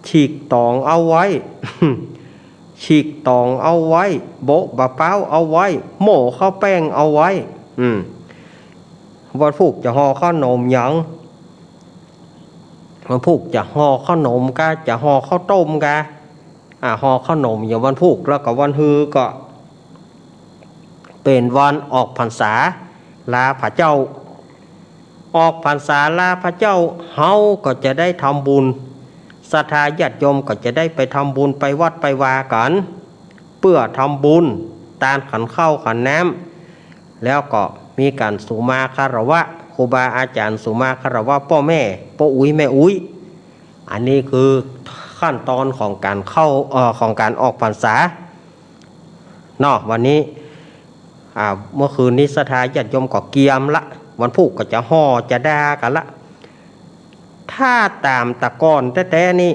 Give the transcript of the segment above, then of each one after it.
ฉีกตองเอาไว้ ฉีกตองเอาไว้โบะบะเป้าเอาไว้โหม่ข้าวแป้งเอาไว้วันพุกจะห่อข้าวหนมหยังวันพุกจะห่อข้าวหนมกะจะห่อข้าวต้มกะห่อข้าวหนมอย่างวันพุกแล้วก็วันฮือก็เป็นวันออกพรรษาลาพระเจ้าออกพรรษาลาพระเจ้าเฮาก็จะได้ทำบุญศรัทธาญาติโยมก็จะได้ไปทำบุญไปวัดไปวากันเพื่อทำบุญตานขันข้าวขันน้ำแล้วก็มีการสุมาคารวะครูบาอาจารย์สุมาคารวะพ่อแม่พ่ออุ้ยแม่อุ้ยอันนี้คือขั้นตอนของการเข้าของการออกพรรษาเนาะวันนี้เมื่อคืนนี้ศรัทธาญาติโยมก็เกียมละวันพุธก็จะห่อจะด่ากันละถ้าตามตะกอนแต่นี่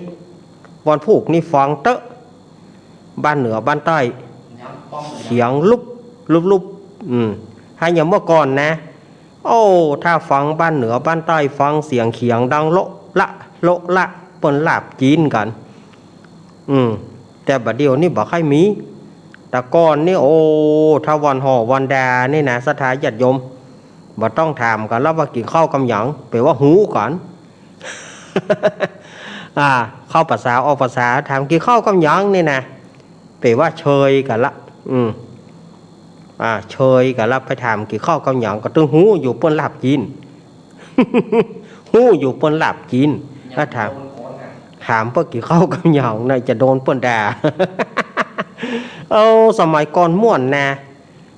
วันพุธนี่ฟังเตอะบ้านเหนือบ้านใต้เสียงลุบให้อย่างเมื่อก่อนนะโอ้ถ้าฟังบ้านเหนือบ้านใต้ฟังเสียงเขียงดังโละเปิ้นลาบจีนกันแต่บัดเดียวนี่บ่ค่อยมีตะกอนนี่โอ้ถ้าวันห่อวันดานี่นะศรัทธาญาติโยมบ่ต้องถามกันแล้วว่ากินข้าวกำหยังแปลว่าหูก่อนเข้าภาษาออกภาษาถามกินข้าวกำหยังนี่นะแปลว่าเชยกันละเชยกันละไปถามกินข้าวกำหยังก็ตึงหูอยู่เปิ้นลาบจีน หูอยู่เปิ้นลาบจีนถ้าถามเปิ้นกินข้าวกำหยังน่าจะโดนเปิ้นด่า เอาสมัยก่อนม่วนนะ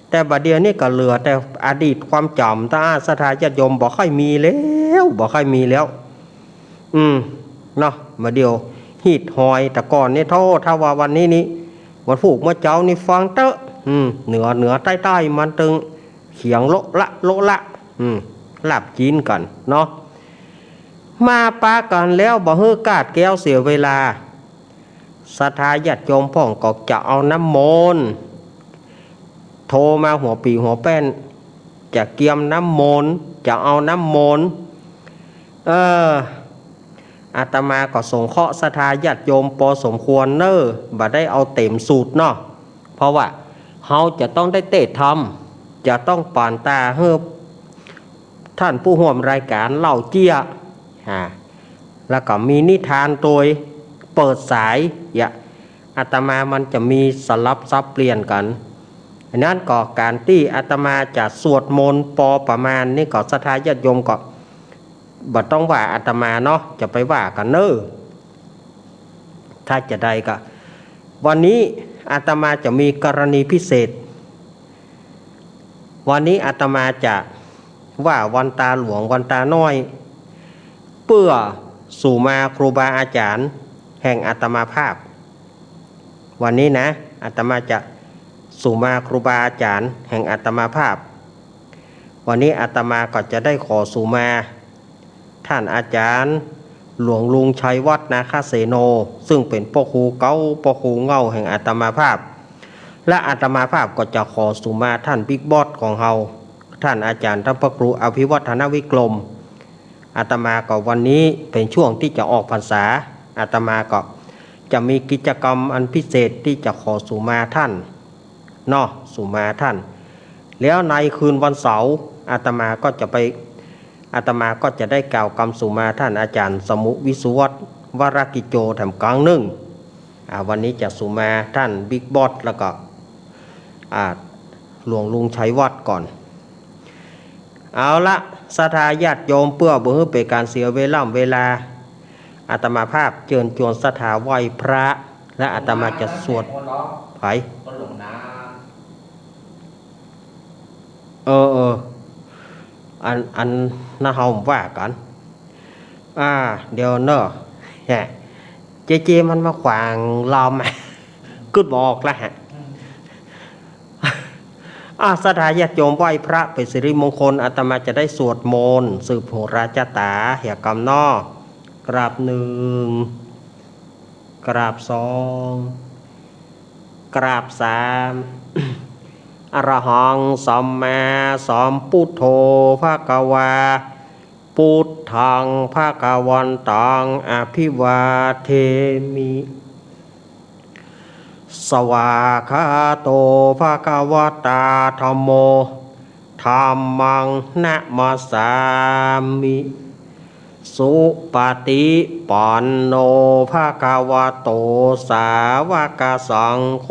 แต่บัดเดี๋ยวนี้ก็เหลือแต่อดีตความจำถ้าศรัทธาญาติโยมบ่ค่อยมีแล้วเนาะบัดเดี๋ยวฮีดหอยแต่ก่อนนี่ถ้าว่าวันนี้วันพุธเมื่อเจ้านี่ฟังเตอะเหนือใต้มันตึงเขียงโละลาบจีนกันเนาะมาปากันแล้วบ่ฮื้อกาดแก้วเสียเวลาศรัทธาญาติโยมพ่องก็จะเอาน้ำมนต์โทรมาหัวปีหัวแป้นจะเกียมน้ำมนต์จะเอาน้ำมนต์อาตมาก็ส่งเคราะห์ศรัทธาญาติโยมพอสมควรบ่ได้เอาเต็มสูตรเนาะเพราะว่าเฮาจะต้องได้เตะทำจะต้องป่านตาเฮือท่านผู้ร่วมรายการเล่าเจี้ยแล้วก็มีนิทานตัวเปิดสายอาตมามันจะมีสลับซับเปลี่ยนกันอันนั้นก็การที่อาตมาจะสวดมนต์ปอประมาณนี่ก็ศรัทธาญาติโยมก็บ่ต้องว่าอาตมาเนาะจะไปว่ากันถ้าจะได้ก็วันนี้อาตมาจะมีกรณีพิเศษวันนี้อาตมาจะว่าวันตาหลวงวันตาน้อยเพื่อสู่มาครูบาอาจารย์แห่งอาตมาภาพวันนี้นะอาตมาจะสู่มาครูบาอาจารย์แห่งอาตมาภาพวันนี้อาตมาก็จะได้ขอสู่มาท่านอาจารย์หลวงลุงชัยวัฒน์นาคเสโนซึ่งเป็นพ่อครูเก่าพ่อครูเง่าแห่งอาตมาภาพและอาตมาภาพก็จะขอสู่มาท่านบิ๊กบอสของเฮาท่านอาจารย์ท่านพระครูอภิวัฒนวิกรมอาตมาก็วันนี้เป็นช่วงที่จะออกพรรษาอาตมาก็จะมีกิจกรรมอันพิเศษที่จะขอสู่มาท่านเนาะสู่มาท่านแล้วในคืนวันเสาร์อาตมาก็จะได้กล่าวคำสู่มาท่านอาจารย์สมุวิสุวัตวรกิจโจแถมกลางหนึ่งวันนี้จะสู่มาท่านบิ๊กบอสแล้วก็หลวงลุงชัยวัฒน์ก่อนเอาละศรัทธาญาติโยมเพื่อบ่ให้เป็นการเสียเวลาอาตมาภาพเชิญชวนศรัทธาไหว้พระและอาตมาจะสวดไผอันน่าเฮาว่ากันเดี๋ยวเนอะเจมันมาขวางลอมกึดบอกแล้วศรัทธาญาติโยมไหว้พระเป็นสิริมงคลอาตมาจะได้สวดมนต์สืบโหราจตาเหี่ยกรรมนอกราบ1กราบ2กราบ3 อรหังสัมมาสัมพุทโธภะคะวา พุทธังภควันตังอภิวาเทมิสวากขาโตภควตาธัมโมธัมมังนะมัสสามิสุปฏิปันโนภควโตสาวกสังโฆ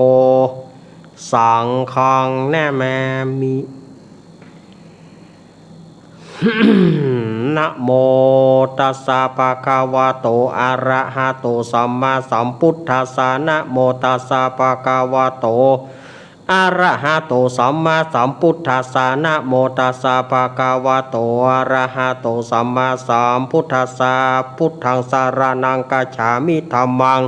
สังฆังนะมามิ นะโมตัสสะภะคะวะโตอะระหะโตสัมมาสัมพุทธัสสะนะโมตัสสะภะคะวะโตอะระหะโตสัมมาสัมพุทธัสสะนะโมตัสสะภะคะวะโตอะระหะโตสัมมาสัมพุทธัสสะพุทธังสารนังกัจฉามิธัมมัง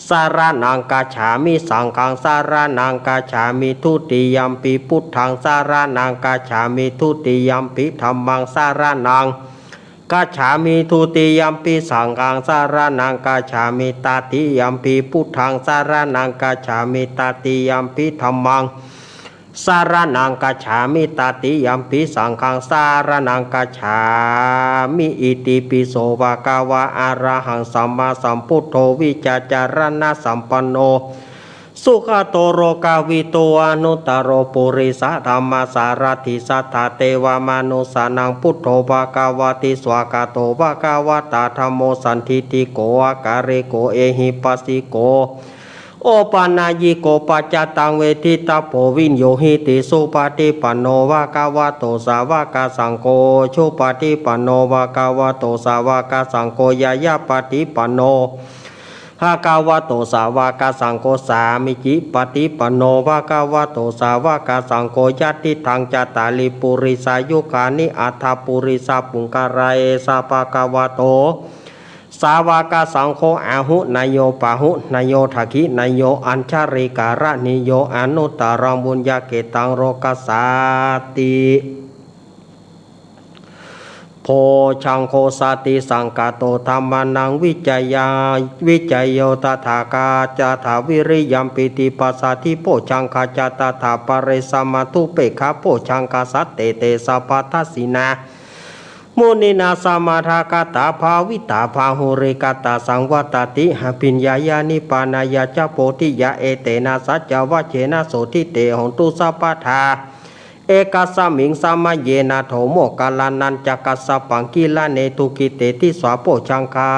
สารนังกัจฉามิสังฆังสารนังกัจฉามิทุติยัมปิพุทธังสารนังกัจฉามิทุติยัมปิธัมมังสารนังกัจฉามิทุติยัมปิสังฆังสารนังกัจฉามิตติยัมปิพุทธังสารนังกัจฉามิตติยัมปิธัมมังสารนังกัจฉามิตติยัมปิสังฆังสารนังกัจฉามิอิติปิโสภะคะวะอะระหังสัมมาสัมพุทโธวิจจารณะสัมปันโนสุขโตโรกาวิโตอนุตตโรปุริสธรรมสารถิสัทธาเทวมนุสานังพุทโธภะคะวะติสวากาโตภะคะวะตาธัมโมสันทิฏฐิโกอาการิโกเอหิปัสสิโกโอปานายิโกปัจจตังเวทิตาโพวินโยหิติสุปฏิปันโนภะคะวะโตสาวกสังโฆชุปฏิปันโนภะคะวะโตสาวกสังโฆยายาปฏิปันโนภะคะวะโตสาวกสังโฆสามิจิปฏิปันโนภะคะวะโตสาวกสังโฆยัตติทังจัตตาลิปุริสายุคานิอัฏฐปุริสาปุงการะเอสะภะคะวะโตสาวกสังโฆอาหุนายโยปะหุนายโยทักขินายโยอัญชาริการะนิโยอนุตตรังบุญญาเกตังโรกัสสาติโพชังโคสติสังกาโตธรรมานังวิจัยโยตถาคาจาถาวิริยัมปิติปัสสติโพชังคาจาตถาปริสัมมาทุเปขะโพชังคาสัตเตเตสัพพทัสสินามุนินาสมาทากตาภาวิตาภาหุริกตาสังวัตติหปิญญายานิปานายาจโพธิยะเอเตนะสัจจวัชเชนะโสทิเตหนตุสัพพทาเอกสมิงสามเยนะโถโมกาลานันจักสปังกิลาเนตุกิเตติสวาโพชังคา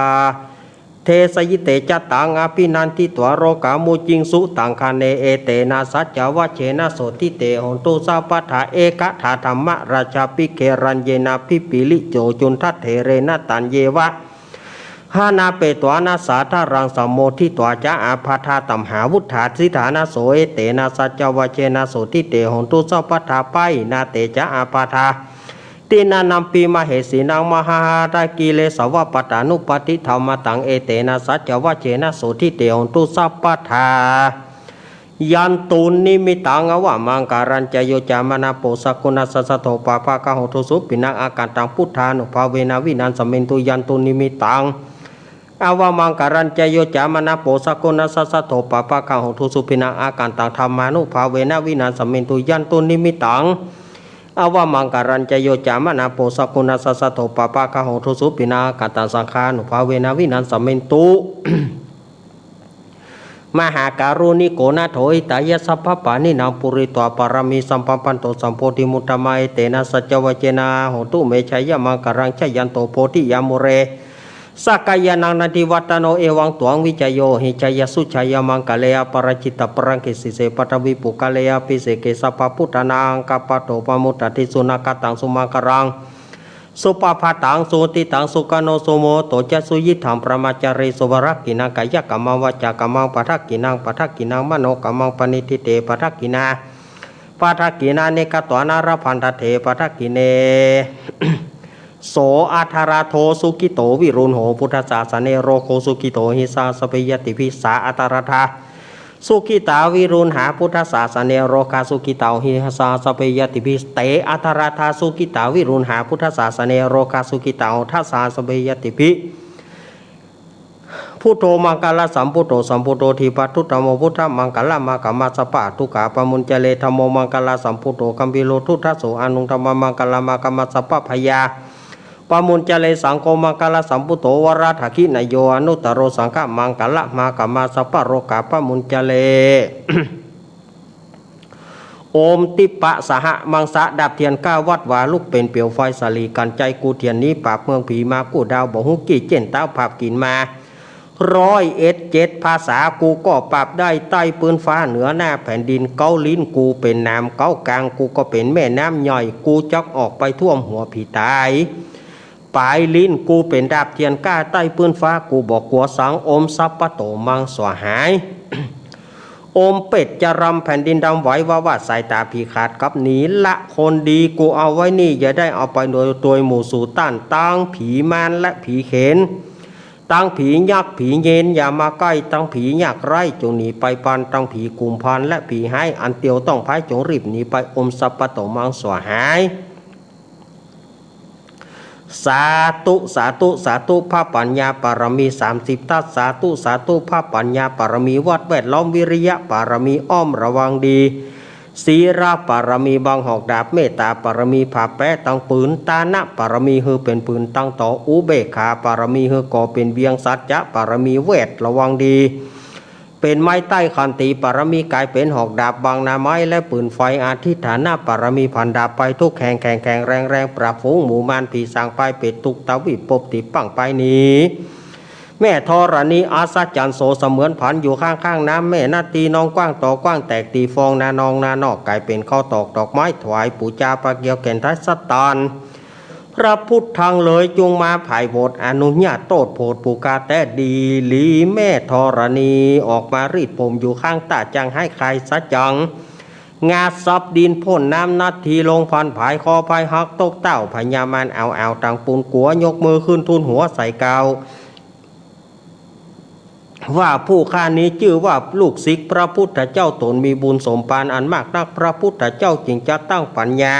เทสยิเตจตังอภินันทิตวโรกามุจิงสุตังคาเนเอเตนะสัจจวัชเชนะโสทิเตหนตุสัพพทาเอกถาธรรมราชาปิเกรัญเยนะพิปิลิโจจุนทัตเถเรนะตันเยวะหานาเปตวานาสาธารังสัมโมทิตวาจะอาภาธาตัมหาวุฒาสิฐานาโสเอเตนะสัจจวัชเชนะโสทิเตหนตุสัพพทาไปนาเตจะอาภาธาตินานัมปีมเหสีนางมหาตากิเลสวะปตานุปติธรรมตังเอเตนะสัจจวัชเชนะโสทิเตหนตุสัพพทายันตุนิมิตังอวะมังการัญจโยจามนาโปสกุณัสสะโตปะภะคะโหตุสุปินังอาการตังพุทธานุภาเวนะวินันสมินตุยันตุนิมิตังอวะมังการัญจโยจามนาโปสกุณัสสะโตปะภะคะโหตุสุปินังอาการตังธรรมานุภาเวนะวินันสมินตุยันตุนิมิตังอวะมังการัญจโยจามนาโปสกุณัสสะโตปะภะคะโหตุสุปินังอาการตังสังฆานุภาเวนะวินันสมินตุมหาการุณิโกนาโถอิตายะสัพพปานินางปุริตวปารมีสัมปันโตสัมโพธิมุตตมัยเตนะสัจจวัจเจนะโหตุเมชัยยะมังการังชยันโตโพธิยามุเรสักกายานังนาทิวัตโนเอวังตวงวิจโยหิจยสุชัยมังกะเลอปรจิตปรังกิสิเสปตวิปุกะเลอปิเสเกสัพพพุทธานังกัปปะโตปมุตตติสุนักตังสุมังกรังสุปภาตังสุติตังสุกโนสุโมโตจะสุยิธังประมาจาริสุวรักกินังกายกรรมังวาจากรรมังปัทกินังปัทกินังมโนกรรมังปณิทิเตปัทกินาปัทกินาเนกตวานารพันธเถปัทกิเน โสอัทราโทสุกิโตวิรุณโหพุทธศาสเนโรโคสุกิโตหิสาสเปยติภิสาอัตราธาสุกิตาวิรุณหาพุทธศาสเนโรคาสุกิตาหิสาสเปยติภิเตอัตราธาสุกิตาวิรุณหาพุทธศาสเนโรคาสุกิตาทัสสาสเปยติภิพุทโธมังกลสัมพุทโธสัมพุทโธทีปัทุตโมพุทธมังกลมังกมัสสปะทุกขาปมุญเจเลธรรมโมมังกลสัมพุทโธคัมปิโลทุทัสโสอนุธรรมมังกลมังกมัสสปะพยา ปามุญจเลสังโฆมังคลสัมพุโตวราถคินโยอนุตตโรสังฆมังคละมากามาสัพพะโรกาปามุญจเล โอมติปะสหมังสะดับเทียนก้าวัดวาลุกเป็นเปลวไฟสลีกันใจกูเทียนนี้ปราบเมืองผีมากูดาวบ่หุกี่เจนเต้าภาพกินมา101ภาษากูก็ปราบได้ใต้ปืนฟ้าเหนือหน้าแผ่นดินเกาลิ้นกูเป็นน้ำเกากลางกูก็เป็นแม่น้ำย่อยกูจักออกไปท่วมหัวผีตายปลายลิ้นกูเป็นดาบเทียนก้าใต้ปืนฟ้ากูบอกกัวสังอมซับปะโตมังสวหาย โอมเป็ดจะรำแผ่นดินดำไหวว่าสายตาผีขาดกับหนีละคนดีกูเอาไว้นี่อย่าได้เอาไปโดยตัวหมู่สู่ต้านตั้งผีมารและผีเขนตั้งผียักษ์ผีเย็นอย่ามาใกล้ตั้งผียักษ์ไร่จงหนีไปปันตั้งผีกุมพันและผีให้อันเตียวต้องพายจงรีบหนีไปอมสัพปะโตมังสวหายสาธุสาธุสาธุพระปัญญาปารมี30ทัศสาธุสาธุพระปัญญาปารมีวัดแวดล้อมวิริยะปารมีอ้อมระวังดีศีราปารมีบางหอกดาบเมตตาปารมีผ่าแปะตั้งปืนตานะปารมีเฮอเป็นปืนตั้งต่ออุเบกขาปารมีเฮอก่อเป็นเบียงสัจจะปารมีเวทระวังดีเป็นไม้ใต้ขันตีปารมีกลายเป็นหอกดาบบางนาไม้และปืนไฟอาทิฐานะปารมีพันดาบไปทุกแข่งแรงปราบฝูงหมู่มารผีสางไปเป็ดตุกตาวิปบติปังไปนี้แม่ธรณีอาสาจันโสเสมือนผันอยู่ข้างน้ำแม่นาตีน้องกว้างต่อกว้างแตกตีฟองนานองนานอกกลายเป็นข้าวตอกดอกไม้ถวายปูจาปะเกียวแก่นทัศตานพระพุทธทางเลยจงมาภายโบสถ์อนุญาตโตดโพดปูกาแต่ดีหลีแม่ธรณีออกมารีดผมอยู่ข้างตาจังให้ใครสัจจังงาซับดินพ่นน้ำนัดทีลงพันผายคอพายหักตกเต้าพญามานเอาตังปูนกัวยกมือขึ้นทุนหัวใส่เกาว่าผู้ข้านี้ชื่อว่าลูกศิษย์พระพุทธเจ้าตนมีบุญสมปานอันมากนักพระพุทธเจ้าจึงจะตั้งปัญญา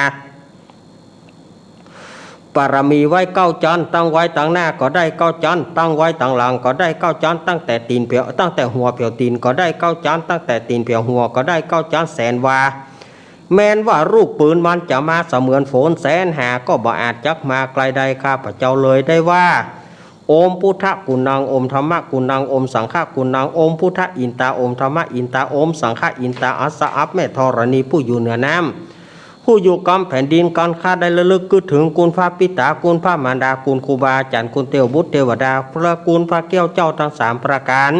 ปารมีไว้9จันตั้งไว้ตั้งหน้าก็ได้9จันตั้งไว้ตั้งหลังก็ได้9จันตั้งแต่ตีนเปียวตั้งแต่หัวเปียวตีนก็ได้9จันตั้งแต่ตีนเปียวหัวก็ได้9จันแสนวาแม้นว่ารูปปืนมันจะมาเสมือนฝนแสนหาก็บ่อาจจักมาไกลใดข้าพเจ้าเลยได้ว่าโอมพุทธกุณังโอมธรรมะกุณังโอมสังฆกุณังโอมพุทธอินตาโอมธรรมะอินตาโอมสังฆอินตาอัสสะอัพแม่ธรณีผู้อยู่เหนือน้ำผู้อยู่กำแผ่นดินการข้าได้ระลึกนึกถึงคุณพระปิตาคุณพระมารดาคุณครูบาอาจารย์คุณเทวบุตรเทวดาพระคุณพระแก้วเจ้าทั้ง3ประการ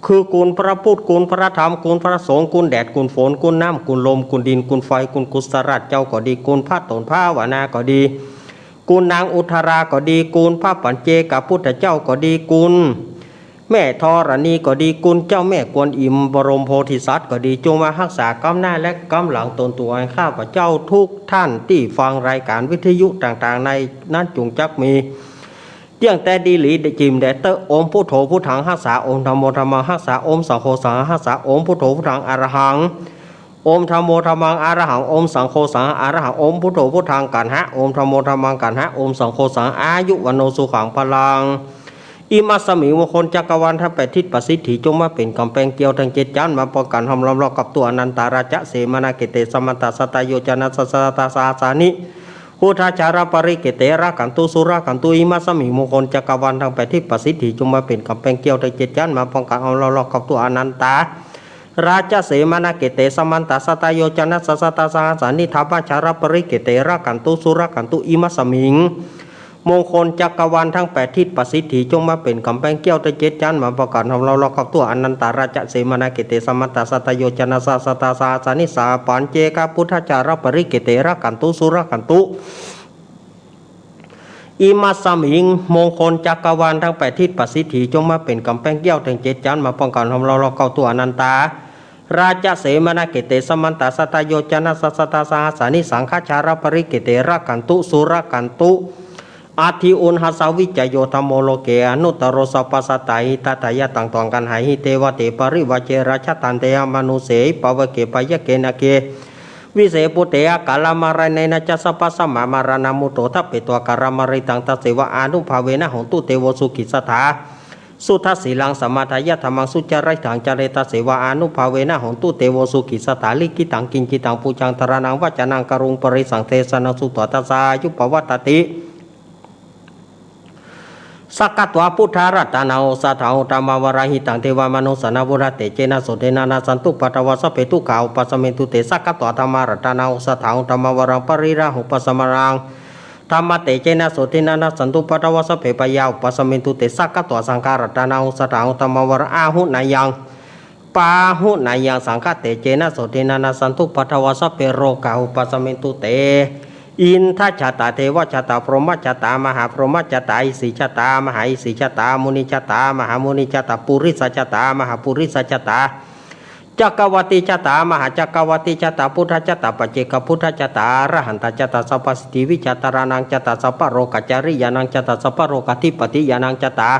คือคุณพระพุทธคุณพระธรรมคุณพระสงฆ์คุณแดดคุณฝนคุณน้ำคุณลมคุณดินคุณไฟคุณกุศลรัตเจ้าก็ดีคุณพระตนพระวนาก็ดีกุณนางอุทราก็ดีกุลพระปัญเจกับพุทธเจ้าก็ดีกุลแม่ธรณีก็ดีกุลเจ้าแม่กวนอิมบรมโพธิสัตว์ก็ดีจงมารักษากำหน้าและกำหลังตนตัวให้ข้าพเจ้าทุกท่านที่ฟังรายการวิทยุต่างๆในนั้นจงจักมีเที่ยงแต่ดีหลีจิมแดเตอร์อมพุทโธพุทธังรักษาอมธรรมโมธรรมังรักษาอมสังโฆสังรักษาอมพุทโธพุทธังอรหังโอมธรรมโมธรรมังอรหังโอมสังโฆสังอรหังโอมพุทโธพุทธังกันหะโอมธรรมโมธรรมังกันหะโอมสังโฆสังอายุวันโนสุขังพลังอิมัสสมิมงคลจักรวาลทั้ง8ทิศประสิทธิจงมาเป็นกำแพงเกี่ยวทั้ง7จันมาป้องกันห้อมล้อมรอบกับตัวอนันตาราชเสมานาเกเตสมัตตสตโยจนะสสตาสาสานิพุทธาจาราปริเกเตระกันตุสุระกันตุอิมัสสมิมงคลจักรวาลทั้ง8ทิศประสิทธิจงมาเป็นกำแพงเกี่ยวทั้ง7จันมาป้องกันห้อมล้อมรอบกับตัวอนันตาราชเสมานาเกเตสมันตสตโยจนะสสตาสาสานิทัพพชารปริเกเตระกันตุสุระกันตุอิมัสสมิงมงคลจักรวาลทั้ง8ทิศประสิทธิจงมาเป็นกำแพงเกี่ยวตะเจ็ดจันมาประกาศของเรากับตัวอนันตาราชเสมานาเกเตสมันตสตโยจนะสสตาสาสานิสาปัญเจกพุทธจารปริเกเตระกันตุสุระกันตุอิมัสสมิงมงคลจักรวาลทั้ง8ทิศประสิทธิจงมาเป็นกำแพงเกี่ยวทั้ง7จันมาป้องกันของเราเข้าตัวอนันตาราชเสมานาเกเตสมันตสตโยจนะสสตาสาสานิสังฆชารปริเกเตระกันตุสุระกันตุอาทิอุนหัสวิจโยธรรมโลเกอนุตตรสปัสสตาหิตถายะต่างตองกันหายหิเทวเตปริวเจราชตันเตยมนุเสปวเกปยเกนเกวิเศปุเตอกาลามารเนนะจัสปัสสมามารณามุโตทัพเปตัวการามริตังตเสวะอนุภาเวนะหงตุเตวสุขิสถาสุทัสสีลังสมาทายะธรรมังสุจริตังจเรตเสวะอนุภาเวนะหงตุเตวสุขิสถาลิกิตังกินจิตังปูจังตระนังวัจนังกรุงปริสังเทสนังสุตตัสสายุปวัตติ สักกัตวะพุทธารัตนาสัทธาธรรมวราหิตังเทวามนุสนาบุรเตเจนะโสเทนานาสันตุปัตวะสเปตุขาอุปสเมตุเตสักกัตวะธรรมรัตนาสัทธาธรรมวรังปริราหุปสมรังธรรมเตเจนะโสเทนานาสันตุปัตวะสเปปยาอุปสเมตุเตสักกัตวะสังฆารัตนาสัทธาธรรมวรังอาหุนายังปาหุนายังสังฆเตเจนะโสเทนานาสันตุปัตวะสเปโรกาอุปสเมตุเตอินทชาตาเทวชาตาพรหมชาตามหาพรหมชาตาอิสิชาตามหาอิสิชาตามุนิชาตามหามุนิชาตาปุริสชาตามหาปุริสชาตาจักรวัติชาตามหาจักรวัติชาตาพุทธชาตาปัจเจกพุทธชาตาอรหันตชาตาสัพพสิทธิวิชาตารานังชาตาสัพพโรกัจจริยานังชาตาสัพพโรกัติปติยานังชาตา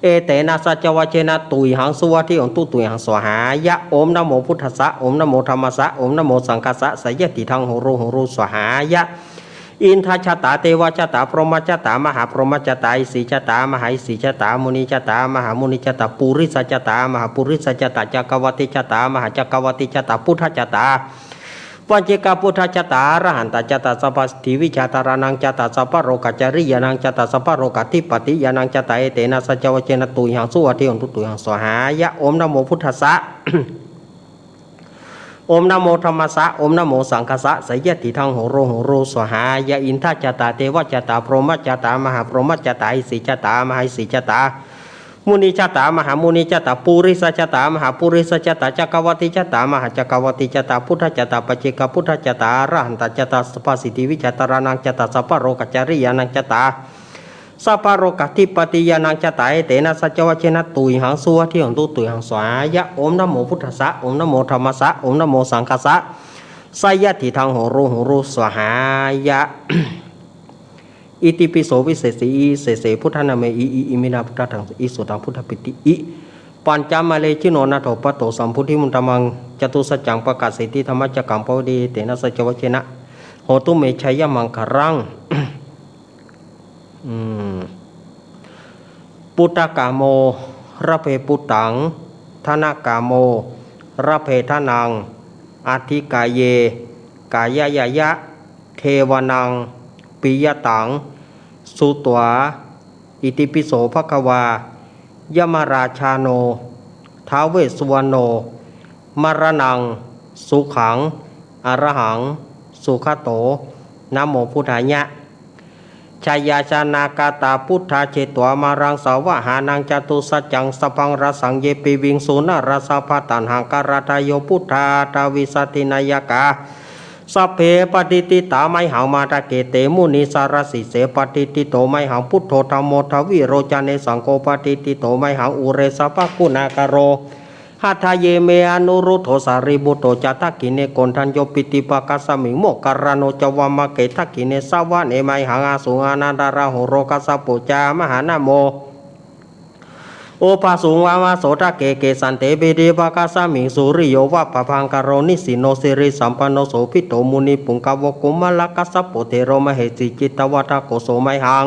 เอเตนะสัจวะเชนะตุยหังสุวัติองตุตุยหังสวหายะโอมนะโมพุทธัสสะโอมนะโมธัมมัสสะโอมนะโมสังฆัสสะสยติทังโหรูสวหายะอินทชาตาเทวชาตาพรหมชาตามหาพรหมชาตาอิสิชาตามหาอิสิชาตามุนิชาตามหามุนิชาตาปุริสชาตามหาปุริสชาตาจักรวัติชาตามหาจักรวัติชาตาพุทธชาตาปัญเจกพุทธชาตาอรหันตชาตาสัพพสิทธิวิชาตารานังชาตาสัพพโรกัจจริยานังชาตาสัพพโรกัติปติยานังชาตาเอเตนะสัจวะเชนะตุยหังสุวัติองตุตุยหังสวหายะโอมนะโมพุทธัสสะ โอมนะโมธัมมัสสะโอมนะโมสังฆัสสะสยติทังโหรูสวหายะอินทชาตาเทวชาตาพรหมชาตามหาพรหมชาตาอิสิชาตามหาอิสิชาตามุนิชาตามหามุนิชาตาปุริสชาตามหาปุริสชาตาจักรวัติชาตามหาจักรวัติชาตาพุทธชาตาปัจเจกพุทธชาตาอรหันตชาตาสัพพสิทธิวิชาตารานังชาตาสัพพโรกัจจริยานังชาตาสัพพโรกัติปติยานังชาตาเอเตนะสัจวะเชนะตุยหังสุวัติองตุตุยหังสวายะโอมนะโมพุทธัสสะโอมนะโมธัมมัสสะโอมนะโมสังฆัสสะสยติทังโหรูสวหายะ อิติปิโสวิเศษสีเสเสพุทธนาเมอิมินาพุทธทังอิสุตังพุทธปิติอิปัญจมาเลชิโนนาโถปโตสัมพุทธิมุตตมังจตุสัจจังประกาศสิทธิธรรมจักกังปวดีเตนะสัจวะเชนะโหตุเมชัยมังคารัง ปุตตะกาโมระเพปุตตังธนากาโมระเพทนังอาทิกายเยกายยายะเทวนังปิยตังสุตวาอิติปิโสภควายมราชาโนท้าวเวสสุวรรณโนมรณังสุขังอรหังสุขโตนะโมพุทธายะชายาชานากาตาพุทธาเจตวามารังสาวหานังจตุสัจจังสพังรสังเยปิวิงสุนาราสาภตันหังการาทายโยพุทธาทาวิสตินายกาสัพเพปฏิติตาไมหังมาตะเกเตมุนิสารสิเสปฏิติโตไมหังพุทโธธรรมโมทวิโรจาเนสังโฆปฏิติโตไมหังอุเรสภกุณากโรหัตถเยเมอนุรุโธสารีบุโตจัตตกิเนโกนทันโยปิติปะกัสสมิงโมการโนจวามะเกทักกิเนสาวะเนไมหังอาสุงานาดาราโหโรกัสสปุจามหานาโมโอภาสุงวามะโสตะเกเกสันเตเบเดปะกัสสมิงสุริโยวะปะพังกโรนิสิโนสิริสัมปันโนโสภิโตมุนิปุงกาวกุมะละกัสสปุเทโรมเหสิจิตตวัฏโกโสไมหัง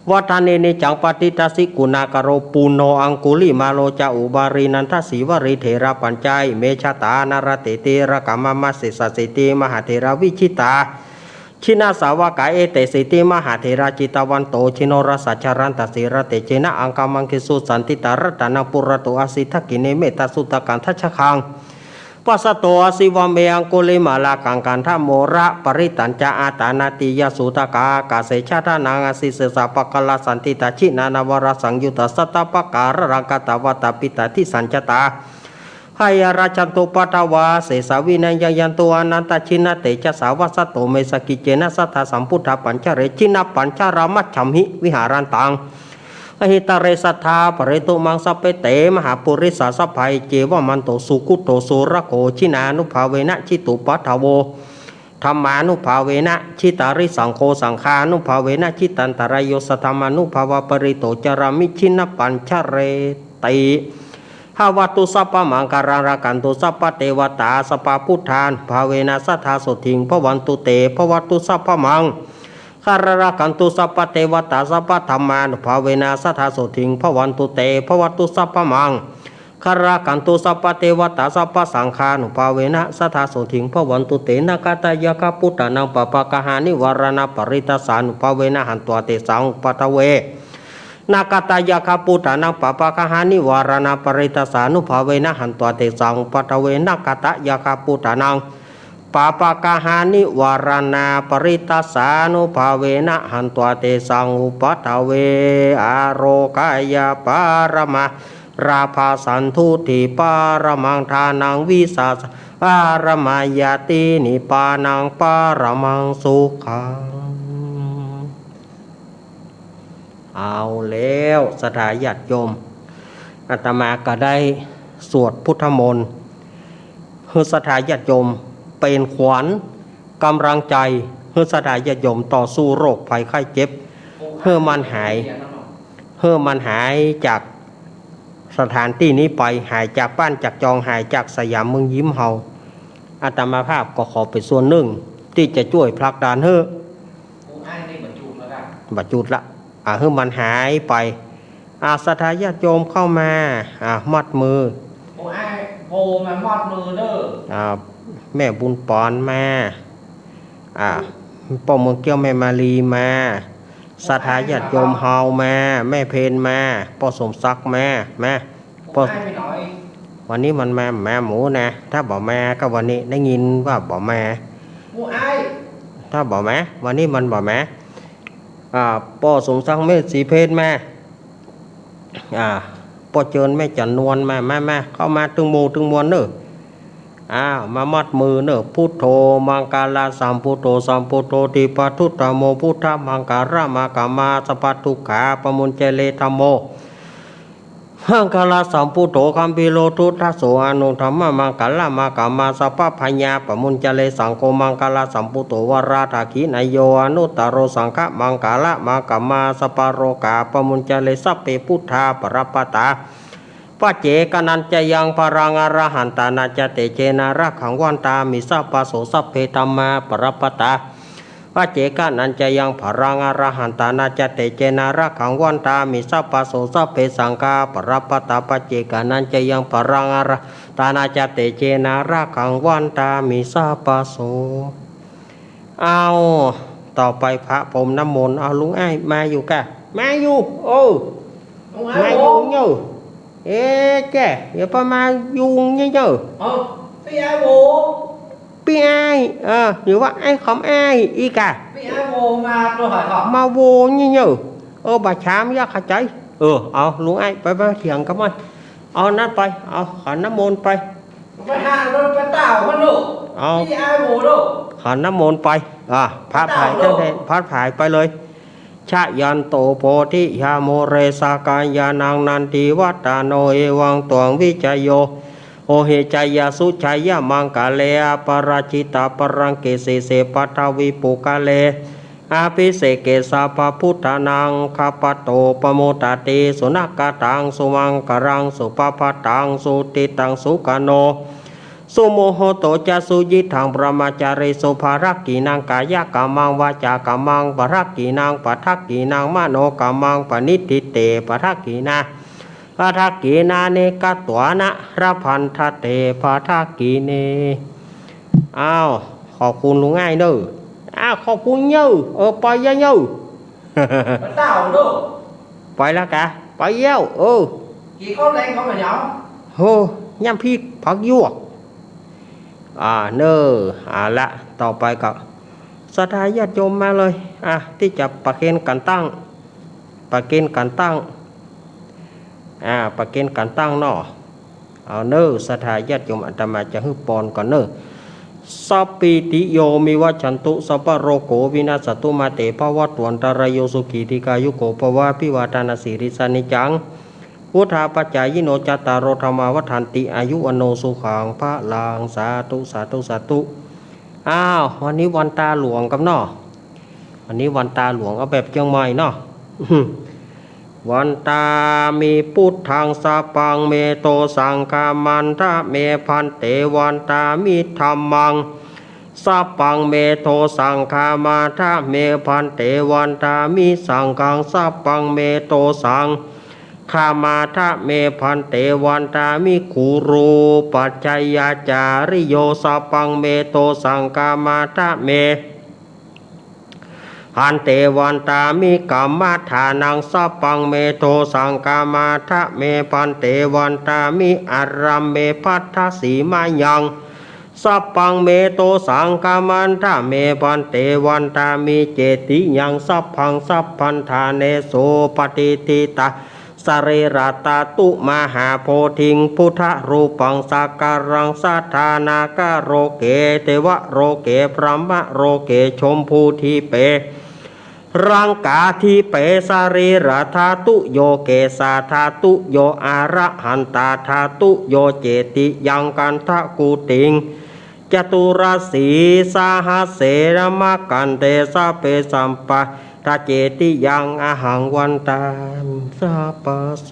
วัฏเนเนจังปฏิตัสสิกุณากโรปุโนอังคุลิมาโลจาอุบารีนันทสีวริเถระปัญจัยเมชตานารเตเตระกามมัสสิสสิติมหาเถระวิชิตาชินาสาวกาเอเตสิติมหาเถระจิตวันโตชิโนรสัจจารันตสิระเตเจนะอังคามังคิสุสันติตารัตนังปุระโตอสิทกิเนเมตสุตกันทัชคังปัสสโตอสิวเมอังกุลิมาลากังกันทโมระปริตัญจาอาตานาติยสุตกากาเสชาทานังอสิเสสะปะกลาสันติตาชินานาวรสังยุตสัตตปะการรังกตวัตปิตาทิสัญจตาให้ราชันตุปัตวาเสสาวินัยยันตุอนันตชินะเตชะสาวัสโตเมสกิเจนะสัทธสัมพุทธปัญจเรชินะปัญจารามัชฉัมหิวิหารันตังอหิตาเรสัทธาปริตุมังสเปเตมหาปุริสาสภัยเจวมันโตสุกุโตสุระโกชินานุภาเวนะชิตุปัทโวธรรมานุภาเวนะชิตาริสังโฆสังฆานุภาเวนะชิตันตรายโยสธรรมานุภาวปริโตจารามิชินะปัญชเรติหาวัตุสัพพมังการากันตุสัพพเทวตาสปาพุทธานภาเวนะสัทธาสุทิงพวันตุเตพวัตุสัพพมังคารรากันตุสัพพเทวตาสัพพธรรมานุภาเวนะสัทธาสุทิงพวันตุเตพวัตุสัพพมังคารรากันตุสัพพเทวตาสัพพสังฆานุภาเวนะสัทธาสุทิงพวันตุเตนะกตายกพุทธานังปปะกะหานิวรณปริตสานุภาเวนะหันตัวเตสังปัตเว นากตายาคาปุตานังปะปะคหานิวารณาปริตสานุภาเวนะหันตัวเตสังปะทเวนากตายาคาปุตานังปะปะกหานิวารณาปริตสานุภาเวนะหันตัวเตสังอุปทเวอโรกายาปารมาราภาสันทุติปารมังทานังวิสาสปารมายาตินิปานังปารมังสุขังเอาแล้วสถาญาติโยมอาตมาก็ได้สวดพุทธมนต์ให้สถาญาติโยมเป็นขวัญกำลังใจให้สถาญาติโยมต่อสู้โรคภัยไข้เจ็บให้มันหายจากสถานที่นี้ไปหายจากบ้านจากจองหายจากสยามเมืองยิ้มเฮาอาตมาภาพก็ขอเป็นส่วนหนึ่งที่จะช่วยผลักดันให้บรรจุละให้มันหายไปสถาญาติโยมเข้ามามัดมือมามัดมือเด้อแม่บุญปอนมาป้อเมืองเกี้ยวแม่มาลีมาสถาญาติโยมเฮามาแม่เพนมาป้อสมศักดิ์มาป้อวันนี้มันมาแม่หมูนะถ้าบอกแม่ก็วันนี้ได้ยินว่าบอกแม่ถ้าบอกแม่วันนี้มันบอกแม่ป้อสมศักดิ์แม่สีเพนมาป้อเจิญแม่จันนวลมาเข้ามาตึงโมตึงมวลเนอะมามัดมือเนอะพุทโธมังกาลาสัมพุทโธสัมพุทโธติปทุตตโมพุทธมังการะมากามาสปัตตุขาปมุญเจเลธรรมโมหังคาลาสัมพุทโธคัมปิโลทุทัสโสอนุธรรมมังกาลามากามาสปะพญาปมุญเจเลสังโฆมังกาลาสัมพุทโธวราทาขีนายโยอนุตตโรสังฆมังกาละมากามาสปารโรกาปมุญเจเลสัพเพพุทธาปรปตาปัจเจกนันจะยังปรังอรหันตานาจเตเจนารักขังวันตามิสัพพโสสัพเพธรรมาปรปตาปัจเจกนันจะยังปรังอรหันตานาจเตเจนารักขังวันตามิสัพพโสสัพเพสังฆาปรปตาปัจเจกนันจะยังปรังอรตานาจเตเจนารักขังวันตามิสัพพโสเอาต่อไปพระพรมน้ำมนต์เอาลุงไอ้มาอยู่กะมาอยู่มาอยู่เนาะแกอย่าไปมายุงnhư chứพี่ai bố như vậy anh không ai y cảพี่ai bố mà tôi hỏi họ mà vô như bà chám ra khả cháy luôn aiไปthiền cảm ơn nátไปkhảน้ำมนต์ไปไปหาโดนไปเต่ากันลูกพี่ai bốลูกขอน้ำมนต์ไปพระผายเจ้าเด่นพระผายไปเลยชะยันโตโพธิยาโมเรสากายานังนันติวัตตาโนเอวังตวงวิจโยโอเหจายาสุชัยยามังกาเลอปราชิตาปรังเกเสเสปัทวิปุกาเลอาภิเสเกสาภพุทธานังคาปโตปโมตติสุนักตังสุมังกรังสุปปตังสุติตังสุกโนสุโมโหโตจะสุยิทังปรมาจาริสุภารักกีนางกายกามังวาจากามังปรักกีนางปัทักกีนางมโนกามังปนิทิเตปัทักกีนาปัทักกีนาเนกตัวนะระพันธเตปัทักกีเนขอบคุณลุงง่ายเนอะขอบคุณเยอะไปเยอะเต่าลูกไปแล้วกะไปเย้กี่คนเล่นเขามาเนาะย่ำพริกผักหยวกละต่อไปก็สถาญาติโยมมาเลยที่จะประเคนกันตั้งประเคนกันตั้งประเคนกันตั้งเนาะสถาญาติโยมอาตมาจะฮึปอนก่อนสัพพิติโยมิวัชันตุสัพพโรโกวินาศตุมาเตภวัตวันตรายโยสุขีติกายุโกภวะพิวาทานาสิริสานิจังพุทธาปัจจายิโนจัตตารโรธรรมาวัฏันติอายุอโนสุขังพระลางสาธุสาธุสาธุวันนี้วันตาหลวงกับเนาะวันนี้วันตาหลวงเอาแบบเชียงใหม่เนาะวันตามีพุทธังสาปังเมโตสังฆามันทะเมพันเตวันตามิธรรมังสาปังเมโตสังฆามาทะเมพันเตวันตามิสังฆังสาปังเมโตสังฆามาทะเมพันเตวันตามิคูรูปัจจยาจาริโยสาปังเมโตสังฆามาทะเม หันเตวันตามิกรรมาฐานังสัพพังเมโทสังกามาทะเมพันเตวันตามิอารัมเมพัทธสีมายังสัพพังเมโตสังกามันทะเมพันเตวันตามิเจติยังสัพพังสัพพันธาเนโสปฏิทิตาสเรราตาตุมหาโพธิงพุทธรูปังสักการังสัทธานากาโรเกเทวะโรเกพรหมโรเกชมพูทีเปรังกาทีเปสารีราธาตุโยเกสาธาตุโยอาระหันตาธาตุโยเจติยังกันทะกูติงจตุราสีสาหเสรมกันเตสะเปสัมปะทาเจติยังอาหังวันตามสาปะโส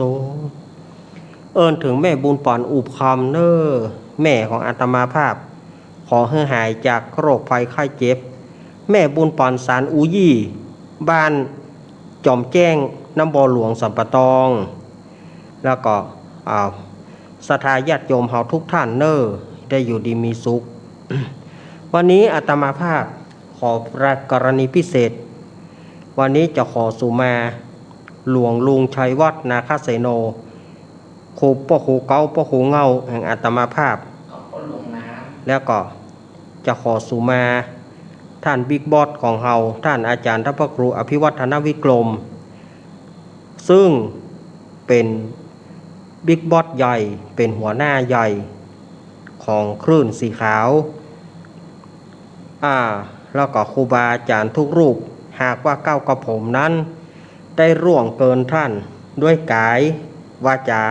เอิ้นถึงแม่บุญปอนอุบคำเนอแม่ของอาตมาภาพขอให้หายจากโรคภัยไข้เจ็บแม่บุญปอนสารอูยี่บ้านจอมแจ้งน้ำบ่อหลวงสัมปะตองแล้วก็ศรัทธาญาติโยมเฮาทุกท่านเนอได้อยู่ดีมีสุข วันนี้อาตมาภาพขอประกรณีพิเศษวันนี้จะขอสุมาหลวงลุงชัยวัฒนาคเสโนครูพ่อครูเก้าพ่อครูเงาแห่งอาตมาภาพแล้วก็จะขอสุมาท่านบิ๊กบอสของเฮาท่านอาจารย์ท่านพระครูอภิวัฒนวิกรมซึ่งเป็นบิ๊กบอสใหญ่เป็นหัวหน้าใหญ่ของคลื่นสีขาวแล้วก็ครูบาอาจารย์ทุกรูปหากว่าก้าวกับผมนั้นได้ร่วงเกินท่านด้วยกายวาจา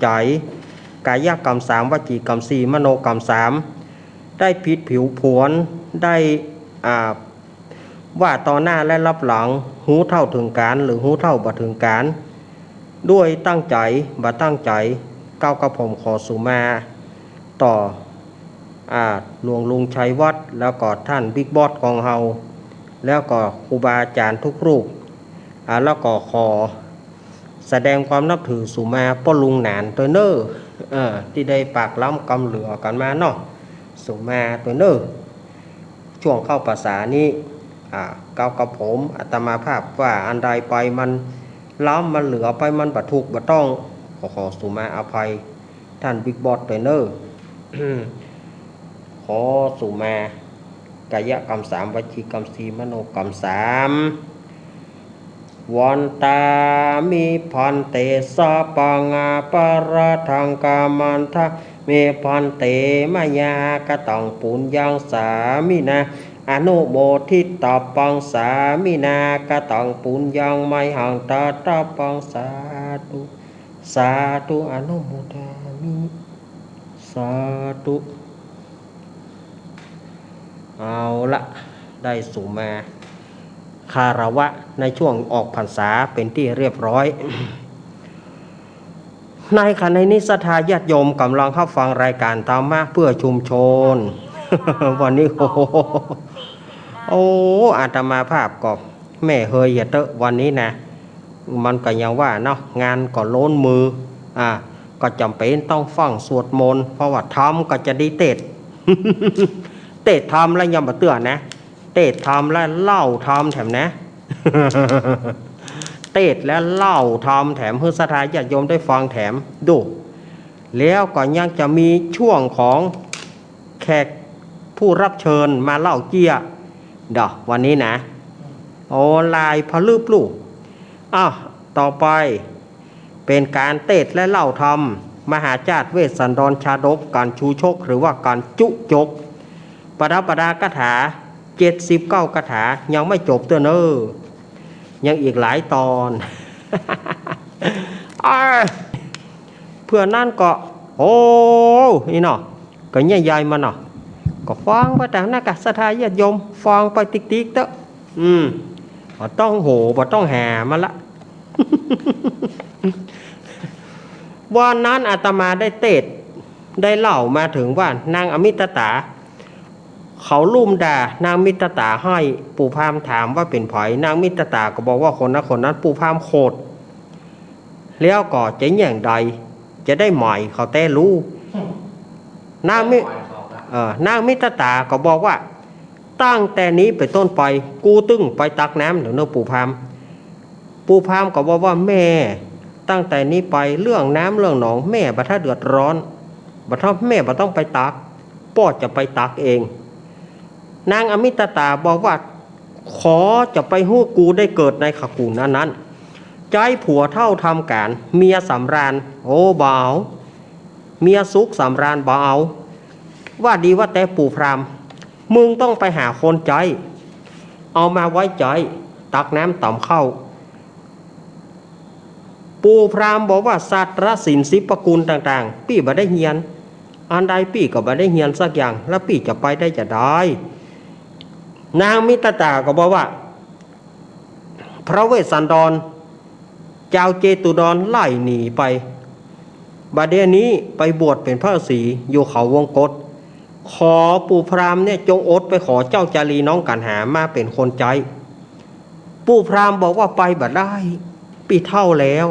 ใจกายกรรม3วจีกรรม4มโนกรรม3ได้ผิดผิวผวนได้ว่าต่อหน้าและรับหลังหูเท่าถึงการหรือหูเท่าบ่ถึงการด้วยตั้งใจบ่ตั้งใจก้าวกับผมขอสุมาต่อหลวงลุงชัยวัฒน์แล้วก็ท่านบิ๊กบอสของเฮาแล้วก็ครูบาอาจารย์ทุกรูปแล้วก็ขอแสดงความนับถือสุมาป้อลุงหนานตัวเนอที่ได้ปากล้ำกำเหลือกันมาเนาะสุมาตัวเนอช่วงเข้าภาษานี้ก้าวกับผมอาตมาภาพว่าอันใดไปมันล้ำมันเหลือไปมันบัดถูกบัดต้องขอสุมาอภัยท่านบิ๊กบอสตัวเนอ ขอสุมากายกรรม3วจีกรรม4มโนกรรม3วันตามิพันเตสะปังอาปะระทังกามันทะเมพันเตมายากะตังปุญญังสามินาอนุโมทิตาปังสามินากะตังปุญญังไมหังตาตาปังสาธุสาธุอนุโมทามิสาธุเอาละได้สุมาคารวะในช่วงออกพรรษาเป็นที่เรียบร้อย ในขณะนี้ศรัทธาญาติโยมกำลังเข้าฟังรายการธรรมะเพื่อชุมชน วันนี้โอ้อาตมาภาพก็แม่เฮยอย่าเตอะวันนี้นะมันก็ยังว่าเนาะงานก็ล้นมือก็จำเป็นต้องฟังสวดมนต์เพราะว่าทำก็จะดีเตด เตะทำแล้วยังบ่เตือนนะเตะทำแล้วเล่าทำแถมนะ เตะแล้วเล่าทำแถมเพื่อศรัทธาญาติโยมได้ฟังแถมดูแล้วก็ยังจะมีช่วงของแขกผู้รับเชิญมาเล่าเกี้ยเดี๋ยววันนี้นะโอ้ลายพลืบลูกต่อไปเป็นการเตะและเล่าทำมหาจารย์เวสสันดรชาดกการชูชกหรือว่าการจุจกปดับประดากถา79กถายังไม่จบเต้อเนอยังอีกหลายตอน เพื่อนั่นก็โอ้นี่เนาะก็ใหญ่ๆมาเนาะก็ฟังไปแต่หน้ากะศรัทธาญาติโยมฟังไปติ๊กๆเต้อบ่ต้องโหบ่ต้องแห่มาละ วันนั้นอาตมาได้เตศได้เล่ามาถึงว่านางอมิตตาเขาลุ่มด่านางมิตรตาให้ปู่พามถามว่าเป็นไผนางมิตรตาก็บอกว่าคนนั้นปู่พามโคตรแล้วก็จะอย่างใดจะได้ใหม่เขาแต่รู้นางมิตรตาก็บอกว่า ตั้งแต่นี้ไปต้นไปกูตึ้งไปตักน้ำเดี๋ยวเนอะปู่พามก็บอกว่าแม่ตั้งแต่นี้ไปเรื่องน้ำเรื่องหนองแม่บัดถ้าเดือดร้อนบัดถ้าแม่บัดต้องไปตักพ่อจะไปตักเองนางอมิตตาบอกว่าขอจะไปหู้กูได้เกิดในขกูนั้นใจผัวเท่าทำการเมียสำราญโอ้บ่าวเมียสุขสำราญบ่าวว่าดีว่าแต่ปู่พรามมึงต้องไปหาคนใจเอามาไว้ใจตักน้ำต่ำเข้าปู่พรามบอกว่าสัตว์ละสินสิปกุลต่างๆปี่บ่ได้เฮียนอันใดปี่ก็บ่ได้เฮียนสักอย่างแล้วปี่จะไปได้จะได้นางมิตตาก็บอกว่าพระเวสสันดรเจ้าเจตุดรไล่หนีไปบัดเดี๋ยวนี้ไปบวชเป็นพระฤาษีอยู่เขาวงกฏขอปู่พรามเนี่ยจงอดไปขอเจ้าจารีน้องกันหามาเป็นคนใจปู่พรามบอกว่าไปบัดได้ปีเท่าแล้ว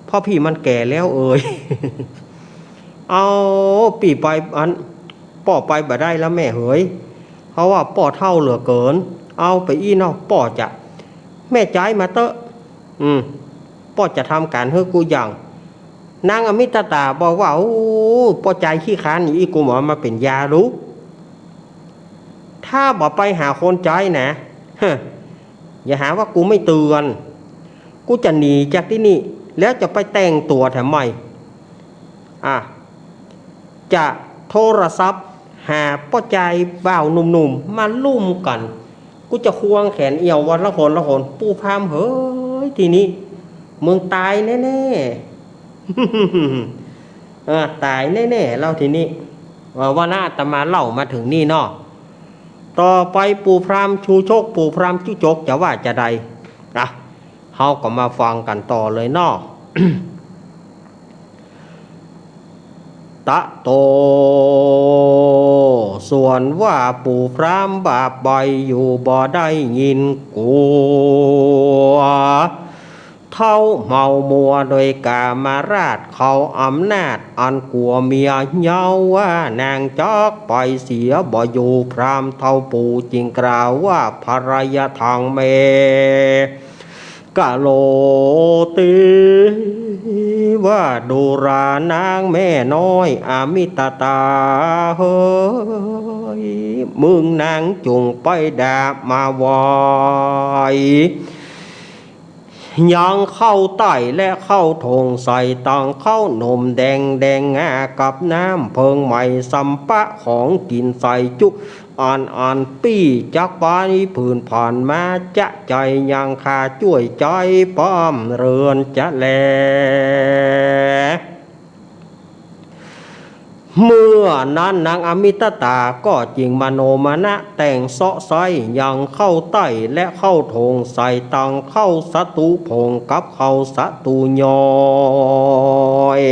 พ่อพี่มันแก่แล้วเอาปีไปอันป่อไปบัดได้แล้วแม่เหยเพราะว่าป่อเท่าเหลือเกินเอาไปอีนอกป่อจะแม่ใจมาเตอะป่อจะทำการให้กูอย่างนางอมิตตาบอกว่าโอ้ป่อใจขี้ค้านอีกูหมอมาเป็นยารู้ถ้าบอกไปหาคนใจนะอย่าหาว่ากูไม่เตือนกูจะหนีจากที่นี่แล้วจะไปแต่งตัวทำไมจะโทรศัพท์หาป้อใจบ่าวหนุ่มๆมาลุ่มกันกูจะควงแขนเอี่ยววันละคนปู่พรามเฮ้ยทีนี้มึงตายแน่ๆตายแน่ๆเล่าทีนี้ว่าหน้าอาตมาเล่ามาถึงนี่เนาะต่อไปปู่พรามชูโชคปู่พรามจุจกจะว่าจะใดเฮาก็มาฟังกันต่อเลยเนาะ ตะโตส่วนว่าปู่พรามบาปใบอยู่บ่ได้ยินกูเท่าเมามัวโดยกามาราชเขาอำนาจอันกลัวเมียเย้าว่านางจอกไปเสียบ่อยู่พรามเท่าปู่จึงกล่าวว่าภรยาทางเมกะโลตีว่าดูรานางแม่น้อยอมิตตาเฮ้ยมึงนางจุงไปดาบมาวอยยังเข้าไต่และเข้าทงใส่ตังเข้านมแดงกับน้ำเพิงใหม่สัมปะของกินใส่จุอ่านปี้จักบานีผืนผ่านมาจะใจยังคาช่วยใจป้อมเรือนจะแลเมื่อนั้นนางอมิตตาก็จิงมโนมนะแต่งเสาะไซยังเข้าไต้และเข้าทงใส่ตังเข้าสตูพงกับเข้าสตูยอย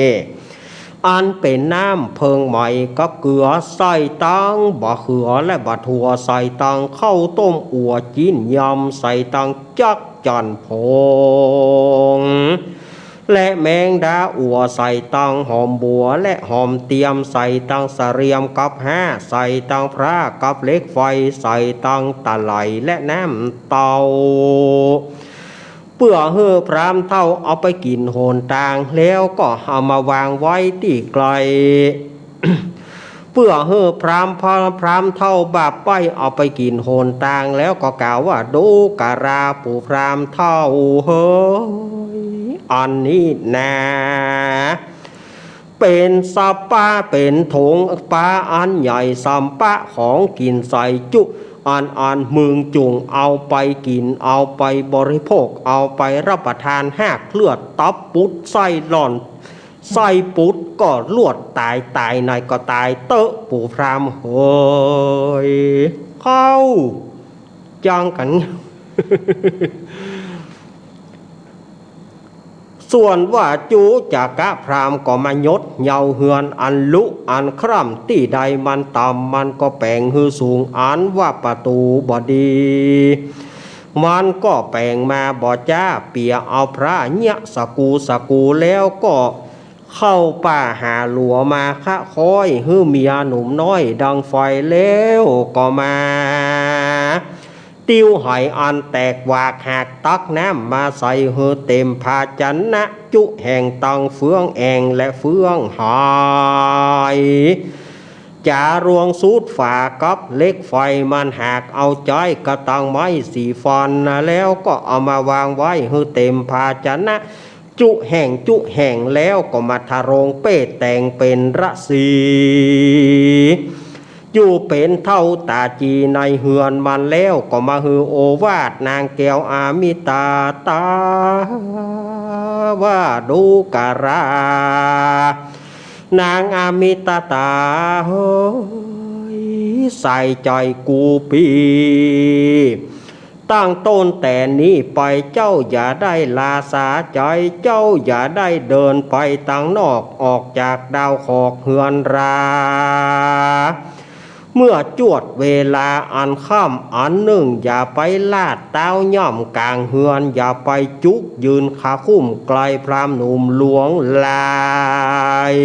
อันเป็นน้ำเพิงใหม่กับเกลือใส่ตังบะเขือและบะถั่วใส่ตังเข้าต้มอัวจีนยำใส่ตังจักจันพงและแมงดาอัวใส่ตังหอมบัวและหอมเตียมใส่ตังเสรียมกับห้าใส่ตังพระกับเล็กไฟใส่ตังตะไหลและน้ำเตาเพื่อเฮือพรามเท่าเอาไปกินโหนต่างแล้วก็เอามาวางไว้ที่ไกล เพื่อเฮือพรามเท่าบาปไปเอาไปกินโหนต่างแล้วก็กล่าวว่าดูการาปู่พรามเท่าเฮ้ยอันนี้นะเป็นสัปปะเป็นถงปลาอันใหญ่สัมปะของกินใส่จุอันมึงจุงเอาไปกินเอาไปบริโภคเอาไปรับประทานหากเลือดตับปุดไส้หล่อนไส้ปุดก็ลวดตายในก็ตายเตอะปู่พรามเฮ้ยเข้าจังกัน ส่วนว่าจูจากกะพรามก็มายดเยาเฮือนอันลุอันคร่ำที่ใดมันต่ำมันก็แปลงฮือสูงอันว่าประตูบดีมันก็แปลงมาบ่จ้าเปียเอาพระเนี่ยสกูแล้วก็ เข้าป่าหาหลัวมาคะคอยฮื้อเมียหนุ่มน้อยดังไฟแล้วก็มาติ้วหอยอันแตกวากหักตักน้ำมาใส่ฮือเต็มภาชนะจุแห่งตังเฟืองแองและเฟืองหายจารวงสูดฝากับเล็กไฟมันหักเอาใจกระตังไม้สีฟอนแล้วก็เอามาวางไว้ฮือเต็มภาชนะจุแห่งแล้วก็มาทาโรงเป้แต่งเป็นระสีอยู่เป็นเท่าตาจีในเฮือนมันแล้วก็มาฮือโอวาดนางแก้วอามิตาตาว่าดูการานางอามิตาตาเฮ้ยใส่ใจกูปีตั้งต้นแต่นี้ไปเจ้าอย่าได้ลาสาใจเจ้าอย่าได้เดินไปทางนอกออกจากดาวขอกเฮือนราเมื่อจวดเวลาอันค่ำอันหนึ่งอย่าไปลาดเต้าย่อมกลางเฮือนอย่าไปจุกยืนขาคุ้มไกลพรามหนุ่มหลวงลาย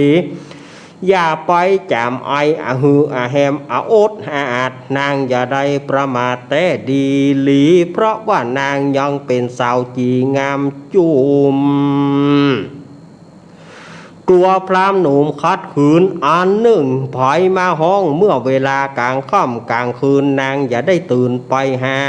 อย่าไปจามไออาฮืออาแฮมอาโอดอาดนางอย่าได้ประมาทแต่ดีหลีเพราะว่านางยังเป็นสาวจีงามจุมกลัวพรามหนุ่มคัดขืนอันหนึ่งถอยมาห้องเมื่อเวลากลางค่ำกลางคืนนางอย่าได้ตื่นไปหา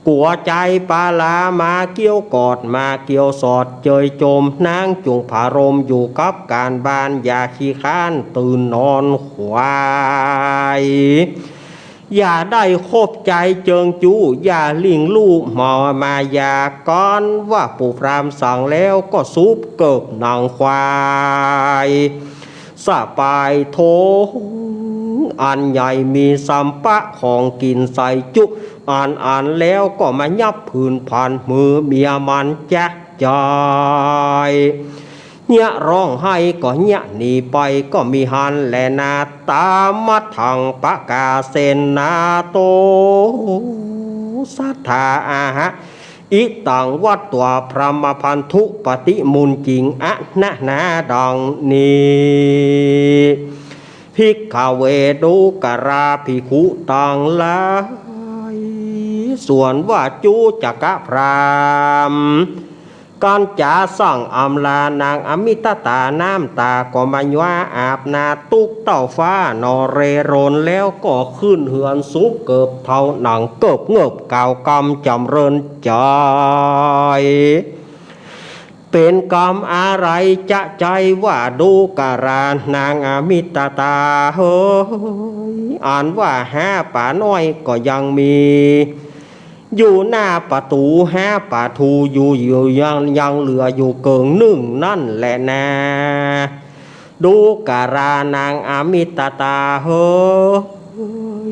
กลัวใจปาลามาเกี่ยวกอดมาเกี่ยวสอดเจยจมนางจุงผารมอยู่กับการบ้านอย่าขี้ค้านตื่นนอนขวายอย่าได้คบใจเจิงจูอย่าลิงลูกหมอมายาก้อนว่าปู่พรามสั่งแล้วก็ซุบเกิบนางควายสะปายโถอันใหญ่มีสัมปะของกินใส่จุอ่านแล้วก็มายับผืนผ่านมือเมียมันจะจอยเนี่ยร้องให้ก็เนี่ยหนีไปก็มีหันแลนาตามมาทางปะกาเซนนาโตสัทธาอาหะอิตังวัดตัวพระมพันธุปฏิมุนจริงอะนะนาดังนี้ภิกขเวดุกราภิกขุตังลายส่วนว่าจูจักพรามการจ่าสั่งอำลานางอมิตตาน้ำตาก็มาว่าอาบนาตุกเต้าฟ้านอเรโรนแล้วก็ขึ้นเหือนสุกเกิบเท่าหนังเกิบเงบเก่ากำจำเริญใจเป็นกรรมอะไรจะใจว่าดูการานางอมิตตาเฮ้ยอ่านว่า5 ป่าน้อยก็ยังมีอยู่หน้าประตู5 ป่าทูอยู่ยังเหลืออยู่เกิง1นั่นแหละนะดูการานางอมิตตาเฮ้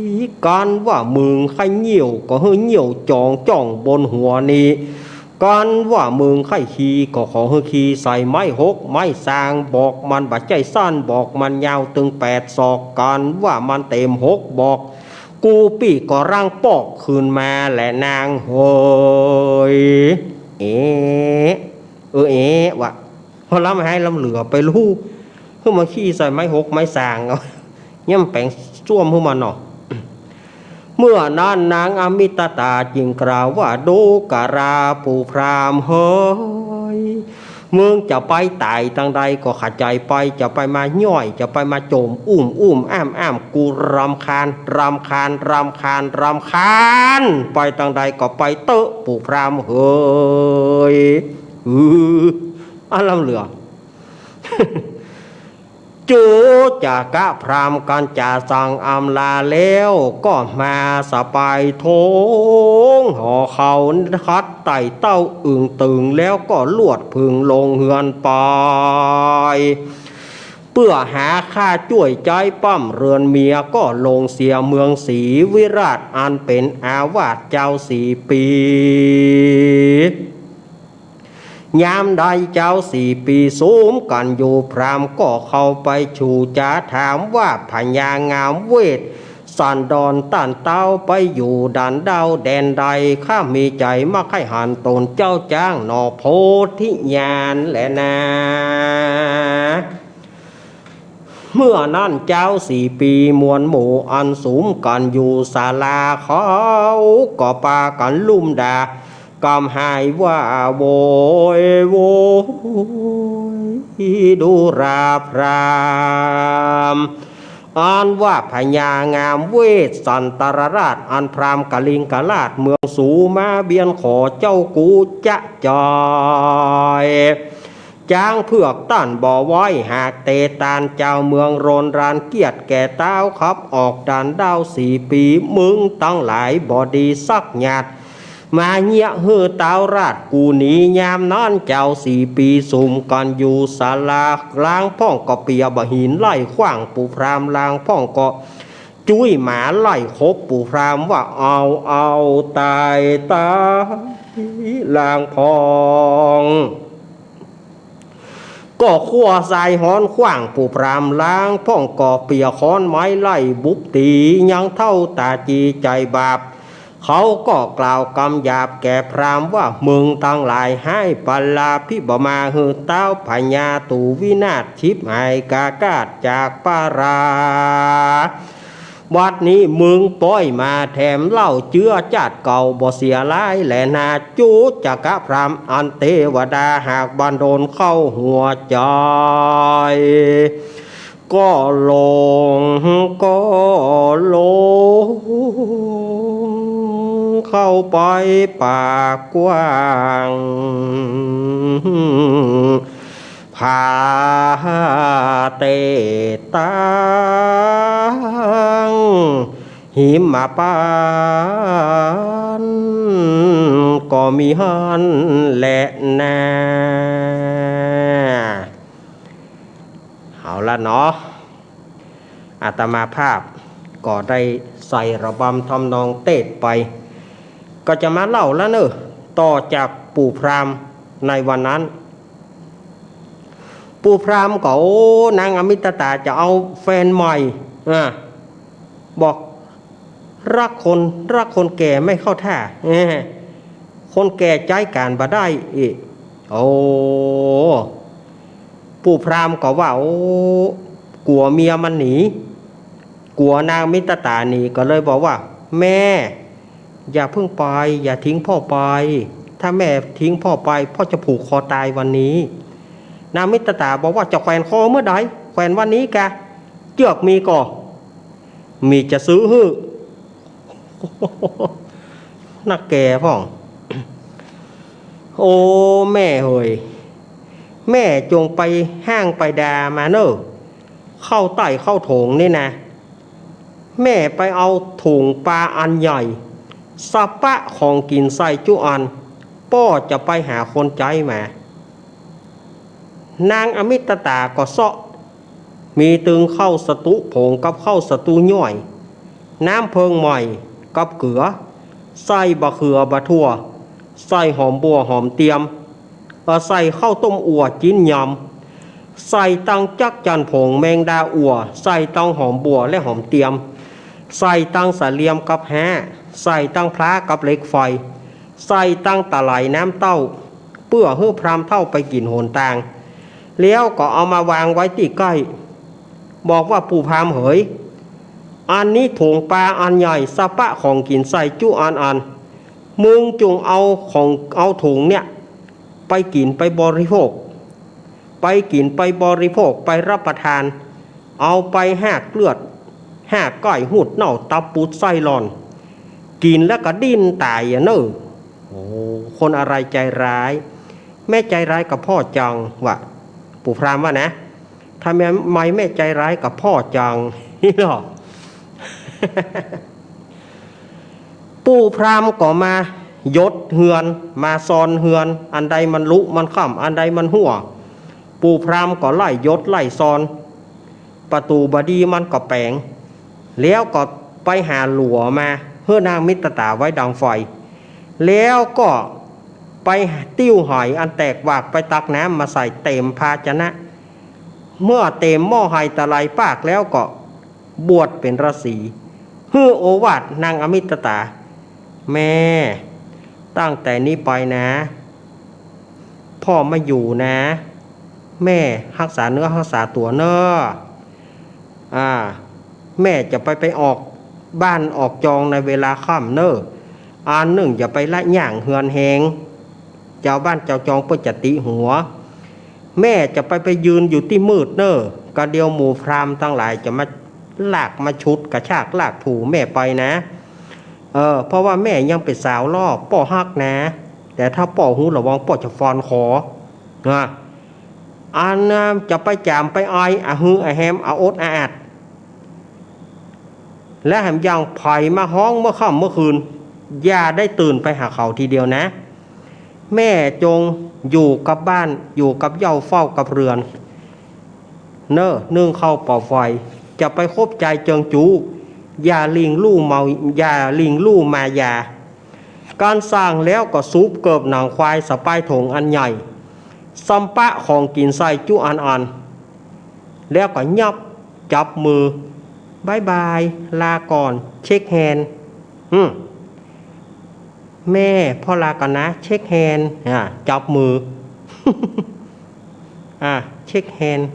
ยกันว่ามึงใครเหี่ยวก็เฮ้ยเหี่ยวจ่องบนหัวนี้กันว่ามึงไข่ขี้ก็ขอให้ขี้ใส่ไม้6 ไม้สางบอกมันบาดใจสั้นบอกมันยาวตึง8 ศอกกันว่ามันเต็ม6 บอกกูปีก็ร่างปอกคืนมาแหละนางโหยวะพอล้ำให้ล้ำเหลือไปลูกเพื่อมาขี้ใส่ไม้6 ไม้สางเอาย่ำแปลงซ่วมเพื่อมันเนาะเมื่อนั้นนางอมิตตาจึงกล่าวว่าดูการาปู่พรามเฮ้ยมึงจะไปตายทางใดก็ขัดใจไปจะไปมาย่อยจะไปมาโจมอุ้มอ้ามกูรำคาญไปทางใดก็ไปเตอะปู่พรามเฮ้ยลำเหลือ จูจากะพรามกันจ่าสั่งอำลาแล้วก็มาสบายโถงห่อเขาคัดไต่เต้าอึ่งตึงแล้วก็ลวดพึงลงเฮือนไปเพื่อหาค่าช่วยใจปั้มเรือนเมียก็ลงเสียเมืองศรีวิราชอันเป็นอาวาสเจ้า4 ปียามใดเจ้า4 ปีสูมกันอยู่พรามก็เข้าไปชูจาถามว่าพญางามเวท สันดอนต้านเต้าไปอยู่ด่านดาวแดนใดข้ามีใจมักให้หันตนเจ้าจ้างนอโพธิญาณแหละนะเมื่อนั่นเจ้า4 ปีมวลหมู่อันสูมกันอยู่ศาลาเขาก็ปากันลุ่มด่ากำหายว่าโวยโวยดูราพรามอันว่าพญางามเวสสันตรราชอันพรามกลิงกลาดเมืองสูมาเบียนขอเจ้ากูจะจอยจ้างเผือกต้านบ่อไว้หากเตตานเจ้าเมืองโรนรานเกียรติแก่เต้าขับออกด่านดาว4 ปีมึงตั้งหลายบ่ดีสักหยาดมาเงียเฮือเต้าราชกูหนียามนอนเจ้า4 ปีสุ่มกันอยู่ศาลาล้างพ่องก็เปียบหินไล่ขว้างปู่พรามล้างพ่องก็จุ้ยหมาไล่คบปู่พรามว่าเอาตายล้างพองก็ขั้วทรายฮ้อนขว้างปู่พรามล้างพ่องก่อเปียค้อนไม้ไล่บุบตียังเท่าตาจีใจบาปเขาก็กล่าวกำหยาบแก่พรามว่ามึงตั้งหลายให้ปัลลาพิบมาหือเต้าพญาตูวินาศชิบหายกากาศจากปาราวัดนี้มึงป้อยมาแถมเล่าเจื้อจัดเก่าบ่เสียร้ายแหลนาจูจักะพรามอันเทวดาหากบันโดนเข้าหัวใจก็ลงเข้าไปปากกว้างพาเตตังหิมมาปานก็มีหันแหละนะเอาละเนาะอาตมาภาพก็ได้ใส่ระบำทำนองเทศไปก็จะมาเล่าแล้วเนอะต่อจากปู่พรามในวันนั้นปู่พรามก็นางอมิตตาจะเอาแฟนใหม่บอกรักคนแก่ไม่เข้าท่าคนแก่ใจการบ่ได้อีกปู่พรามก็ว่ากลัวเมียมันหนีกลัวนางมิตรตาหนีก็เลยบอกว่าแม่อย่าเพิ่งไปอย่าทิ้งพ่อไปถ้าแม่ทิ้งพ่อไปพ่อจะผูกคอตายวันนี้นางมิตรตาบอกว่าจะแขวนคอเมื่อใดแขวนวันนี้กะเจือกมีก่อมีจะซื้อฮื้อนักแก่พ่องโอ้แม่เฮยแม่จงไปห้างไปดามาเนอะเข้าใต้เข้าโถงนี่นะแม่ไปเอาถุงปลาอันใหญ่สะปะของกินใส่จุอันป้อจะไปหาคนใจมานางอมิตตาก็เซาะมีตึงเข้าสตุผงกับเข้าสตุย่อยน้ำเพิงใหม่กับเกลือใส่บะเขือบะทั่วใส่หอมบัวหอมเตียมใส่ข้าวต้มอั่วจิ้นยำใส่ตังจักจันผงแมงดาอั่วใส่ตังหอมบัวและหอมเตียมใส่ตังสะเลียมกับแฮใส่ตังพระกับเหล็กไฟใส่ตังตะไหลน้ำเต้าเพื่อให้พรามเท่าไปกินโหนต่างแล้วก็เอามาวางไว้ที่ใกล้บอกว่าปู่พรามเหยอันนี้ถุงปลาอันใหญ่สะปะของกินใส่จุอันมึงจงเอาถุงเนี่ยไปกินไปบริโภคไปรับประทานเอาไปหากเลือดหากก้อยหูดเน่าตับปูดไส้หลอนกินแล้วก็ดิ้นตายเนอะคนอะไรใจร้ายแม่ใจร้ายกับพ่อจังวะปู่พรามว่านะทำไมแม่ใจร้ายกับพ่อจังนี่หรอ ปู่พรามก็มายดเฮือนมาซอนเฮือนอันใดมันลุมันค่ำอันใดมันหัวปู่พรามก็ไล่ยดไล่ซอนประตูบดีมันก็แปลงแล้วก็ไปหาหลัวมาเพื่อนางมิตรตาไว้ดังไฟแล้วก็ไปติ้วหอยอันแตกวากไปตักน้ำมาใส่เต็มภาชนะเมื่อเต็มหม้อหอยตะไลปากแล้วก็บวชเป็นฤาษี ฮือโอวาทนางอมิตตาแม่ตั้งแต่นี้ไปนะ พ่อไม่อยู่นะ แม่รักษาเนื้อรักษาตัวเนอะแม่จะไปออกบ้านออกจองในเวลาค่ำเนอะอันหนึ่งอย่าไปละย่างเฮือนแหงเจ้าบ้านเจ้าจองเพื่อจะติหัวแม่จะไปยืนอยู่ที่มืดเนอะก็เดียวหมู่พราหมณ์ทั้งหลายจะมาลากมาชุดกระชากลากถูแม่ไปนะเพราะว่าแม่ยังเป็นสาวล่อป่อฮักนะแต่ถ้าป่อหูระวังป่อจะฟอนขอนะอันจะไปจามไปออยฮือแฮมอดอาดและแหมยังไผ่มาห้องเมื่อค่ำเมื่อคืนอย่าได้ตื่นไปหาเขาทีเดียวนะแม่จงอยู่กับบ้านอยู่กับเย้าเฝ้ากับเรือนเนอะนึ่งเข้าเป่าไฟจะไปคบใจเจิงจูอย่าลิงลู่เมาอย่าลิงลู่มายาการสร้างแล้วก็ซุปเกิบหนังควายสปายถงอันใหญ่ซัมปะของกินใส่จุอันแล้วก็ยับจับมือบายบายลาก่อนเช็คแฮนด์แม่พ่อลาก่อนนะเช็คแฮนด์จับมือ เช็คแฮนด์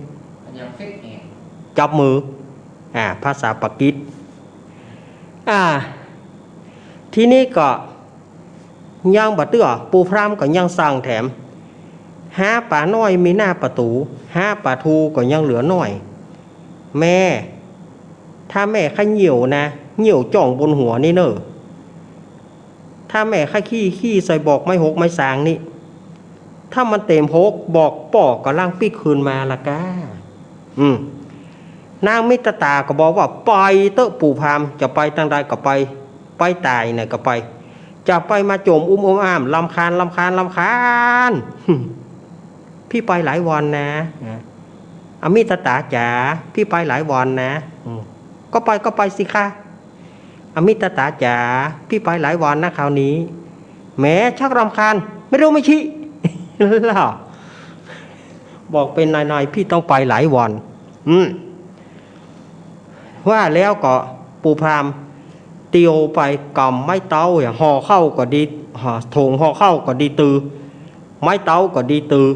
จับมือภาษาปากีสที่นี่ก็ย่างบะเตื้อปูพรามก็ย่างสั่งแถมหาป่าน้อยมีหน้าประตูหาป่าทูก็ยังเหลือน้อยแม่ถ้าแม่ข้าเหี่ยวนะเหี่ยวจ่องบนหัวนี่เนอะถ้าแม่ข้าขี้ใส่บอกไม่หกไม่สางนี่ถ้ามันเต็มหกบอกปอกก็ล่างปีกคืนมาละก้านางมิตรตาก็บอกว่าไปเตอะปู่พามจะไปทางใดก็ไปตายเนี่ยก็ไปจะไปมาโจมอ้ามลำคาญพี่ไปหลายวันนะอมิตรตาจ๋าพี่ไปหลายวันนะก็ไปสิค่ะอมิตรตาจ๋าพี่ไปหลายวันนะคราวนี้แม้ชักรำคาญไม่รู้ไม่ชี้ล่ะบอกเป็นนายพี่ต้องไปหลายวันว่าแล้วก็ปูพรามเตียวไปกำไม้เต้าห่อเข้าก็ดีถงห่อเข้าก็ดีตือไม้เต้าก็ดีตือ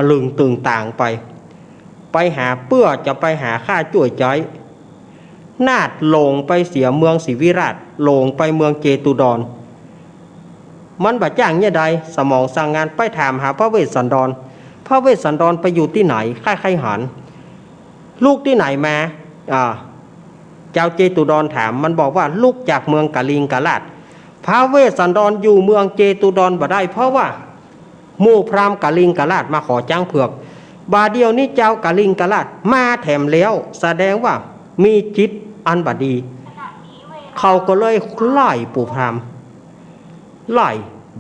ลึงตึงต่างไปหาเพื่อจะไปหาข้าจ่วยใจนาดลงไปเสียเมืองศรีวิราชลงไปเมืองเจตุดรมันบาดจ้างเนี่ยใดสมองสั่งงานไปถามหาพระเวสสันดรพระเวสสันดรไปอยู่ที่ไหนค่ายหันลูกที่ไหนมาเจ้าเจตุดรถามมันบอกว่าลูกจากเมืองกาลิงกาลาดพระเวสสันดรอยู่เมืองเจตุดรบ่ได้เพราะว่าหมู่พราหมณ์กาลิงกาลาดมาขอจ้างเผือกบาเดียวนี้เจ้ากาลิงกาลาดมาแถมแล้วแสดงว่ามีจิตอันบดีเขาก็เลยไล่ปู่พราหมณ์ไล่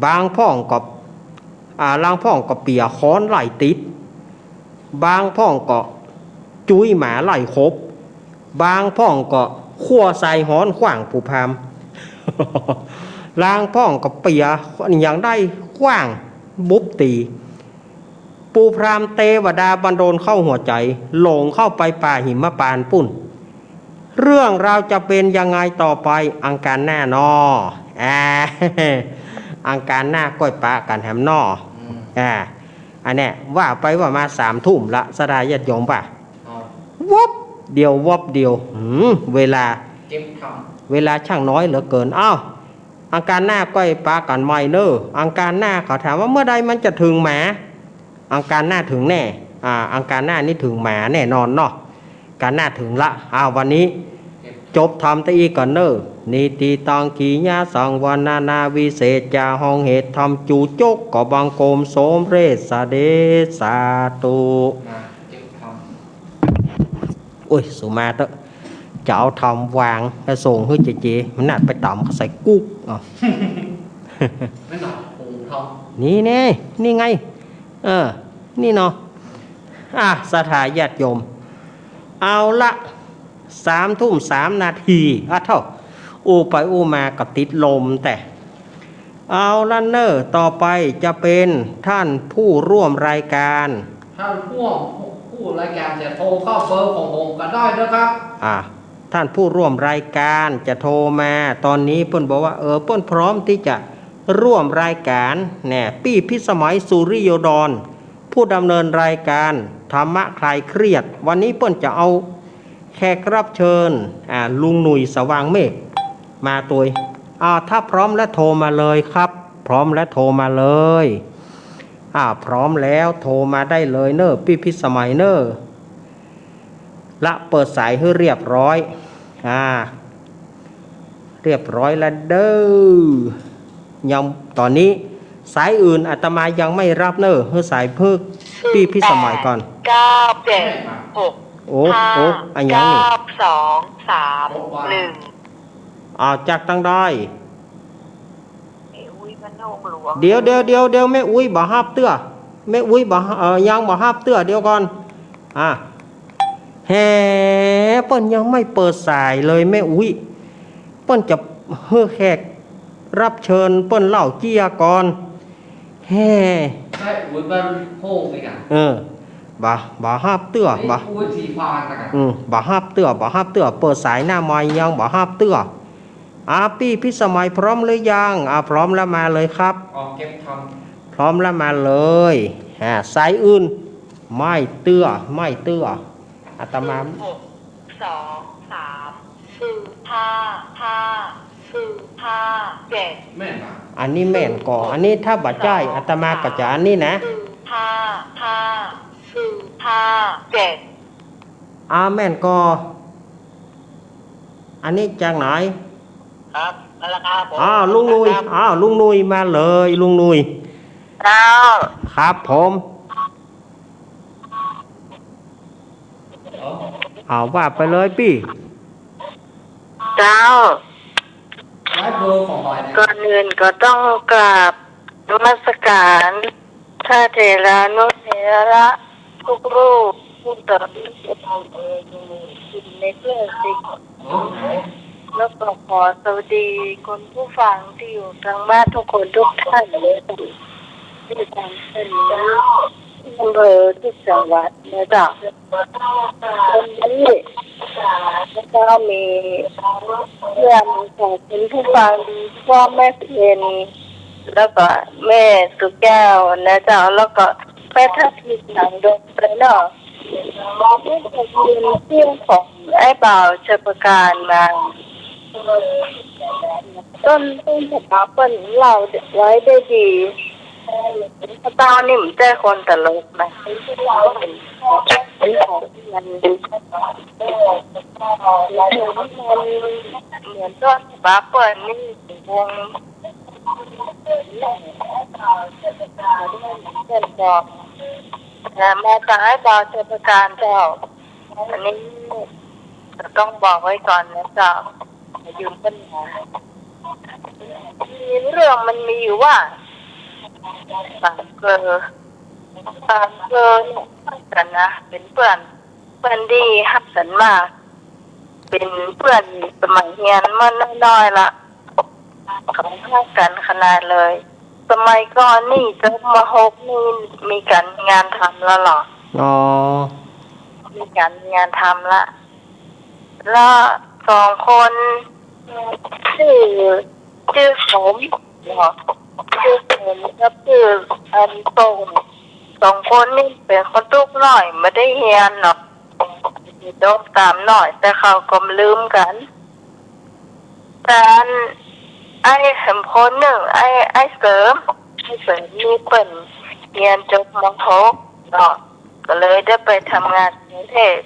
บางพ่องกับล่างพ่องก็เปียค้อนไล่ติดบางพ่องก็จุ้ยหมาไล่ครบบางพ่องก็ขั้วใส่หอนขว้างปู่พรามล่างพ่องก็เปียอย่างได้ขว้างบุบตีปู่พรามเทวดาบันโดลเข้าหัวใจหลงเข้าไปป่าหิมพานต์ปุ่นเรื่องเราจะเป็นยังไงต่อไปอังการหน้านออังการหน้าก้อยปะกันแหมนออันเนี้ยว่าไปว่ามา3 ทุ่มละสดายญาติโยมป่ะวบเดียวเวลาช่างน้อยเหลือเกินอังการหน้าก้อยปะกันไม่เนออังการหน้าเขาถามว่าเมื่อใดมันจะถึงหมาอังการหน้าถึงแน่อังการหน้านี่ถึงหมาแน่นอนเนาะการหน้าถึงละวันนี้จบทำแต่อีกก่อนเนอนิติตังกีญาสังวานาวิเศษจาห้องเหตุทำจูจกก็บังโกมโสมเรศเดสาตุโอ้ยสุมาเตอะจะเอาทำวางแล้วส่งให้เจมันน่าไปต่ำเขาใส่กุ๊กไม่หนอหูทองนี่ไงนี่เนาะสถาญาติโยมเอาละ3 ทุ่ม 3 นาทีเท่าไปมาก็ติดลมแต่เอาละเนอต่อไปจะเป็นท่านผู้ร่วมรายการท่านผู้รายการจะโทรเข้าเบอร์ของผมก็ได้นะครับ ท่านผู้ร่วมรายการจะโทรมาตอนนี้เปิ้นบอกว่าเปิ้นพร้อมที่จะร่วมรายการแน่ปี้พิสมัยสุริโยดรผู้ดำเนินรายการธรรมะคลายเครียดวันนี้เปิ้นจะเอาแขกรับเชิญลุงหนุ่ยสว่างเมฆมาตัวถ้าพร้อมแล้วโทรมาเลยครับพร้อมแล้วโทรมาเลยพร้อมแล้วโทรมาได้เลยเนอะปี้พิสมัยเนอะละเปิดสายให้เรียบร้อยเรียบร้อยแล้วเด้อยังตอนนี้สายอื่นอาตมายังไม่รับเนอะให้สายเพิ่งปี้พิสมัยก่อน9 7 6 อันยังนี่9 2 3 1จากตั้งได้เดี๋ยวแม่อุ้ยบ่ฮับเตื้อแม่อุ้ยบ่ยังบ่ฮับเตื้อเดี๋ยวก่อนแฮเปิ้นยังไม่เปิดสายเลยแม่อุ้ยเปิ้นจะเฮือแขกรับเชิญเปิ้นเล่าเจียก่อนแฮได้อุ้ยเปิ้นโฮงไปกันบ่ฮับเตื้อบ่อุ้ยสีฟ้ากันบ่ฮับเตื้อเปิดสายหน้าไม้ยังบ่ฮับเตื้อปี้พิสมัยพร้อมหรือยังพร้อมแล้วมาเลยครับเก็บทำพร้อมแล้วมาเลยสายอื่นไม่เตื้ออาตมา6 2 3 4 5 7แม่นป่ะอันนี้แม่นก่ออันนี้ถ้าบ่จ่ายอาตมาก็จะอันนี้นะ5 7แม่นก่ออันนี้จากไหนครับนั่นแหละครับผมลุงนุยมาเลยลุงนุยครับผมว่าไปเลยพี่เจ้าก่อนอื่นก็ต้องกราบนมัสการพระเถรานุเถระทุกรูปผู้ต่อในเพื่อนสิแล้วก็ขอสวัสดีคนผู้ฟังที่อยู่ทางบ้านทุกคนทุกท่านเลยที่ทางเส้นอำเภอทุกจังหวัดนะจ๊ะวันนี้แล้วก็มีเพื่อนของคุณผู้ฟังพ่อแม่เพนแล้วก็แม่สุแก้วนะจ๊ะแล้วก็แม่ทัพทิมหนังดงไปเนาะนี่เป็นเรื่องของไอ้บ่าวเชิญประการมาต้นหัวเปิ้นเล่าไว้ได้ดีตานี่มันใจคนตลกนะเป็นของมันเหมือนต้นหัวเปิ้นนี่วงเช่นบอกมาจากให้บ่าวเชิญประการเจ้าอันนี้จะต้องบอกไว้ก่อนนะเจ้ายืมปัญหาเรื่องมันมีอยู่ว่าสามเกลอกันนะเป็นเพื่อนดีฮักกันมากเป็นเพื่อนสมัยเรียนมาน้อยๆละเขาฮักกันขนาดเลยสมัยก่อนนี่จะมา6นี่มีการงานทำแล้วหรอมีการงานทำละแล้ว2 คนชื่อผมกับชื่ออันตรง2 คนนี่เป็นคนทุกข์น้อยไม่ได้เรียนหรอกโดนตามหน่อยแต่เขาก็ลืมกันแต่ไอ้เห็นคนหนึ่งไอ้เสริมนี่เป็นเรียนจบม.6 เนาะก็เลยได้ไปทำงานกรุงเทพ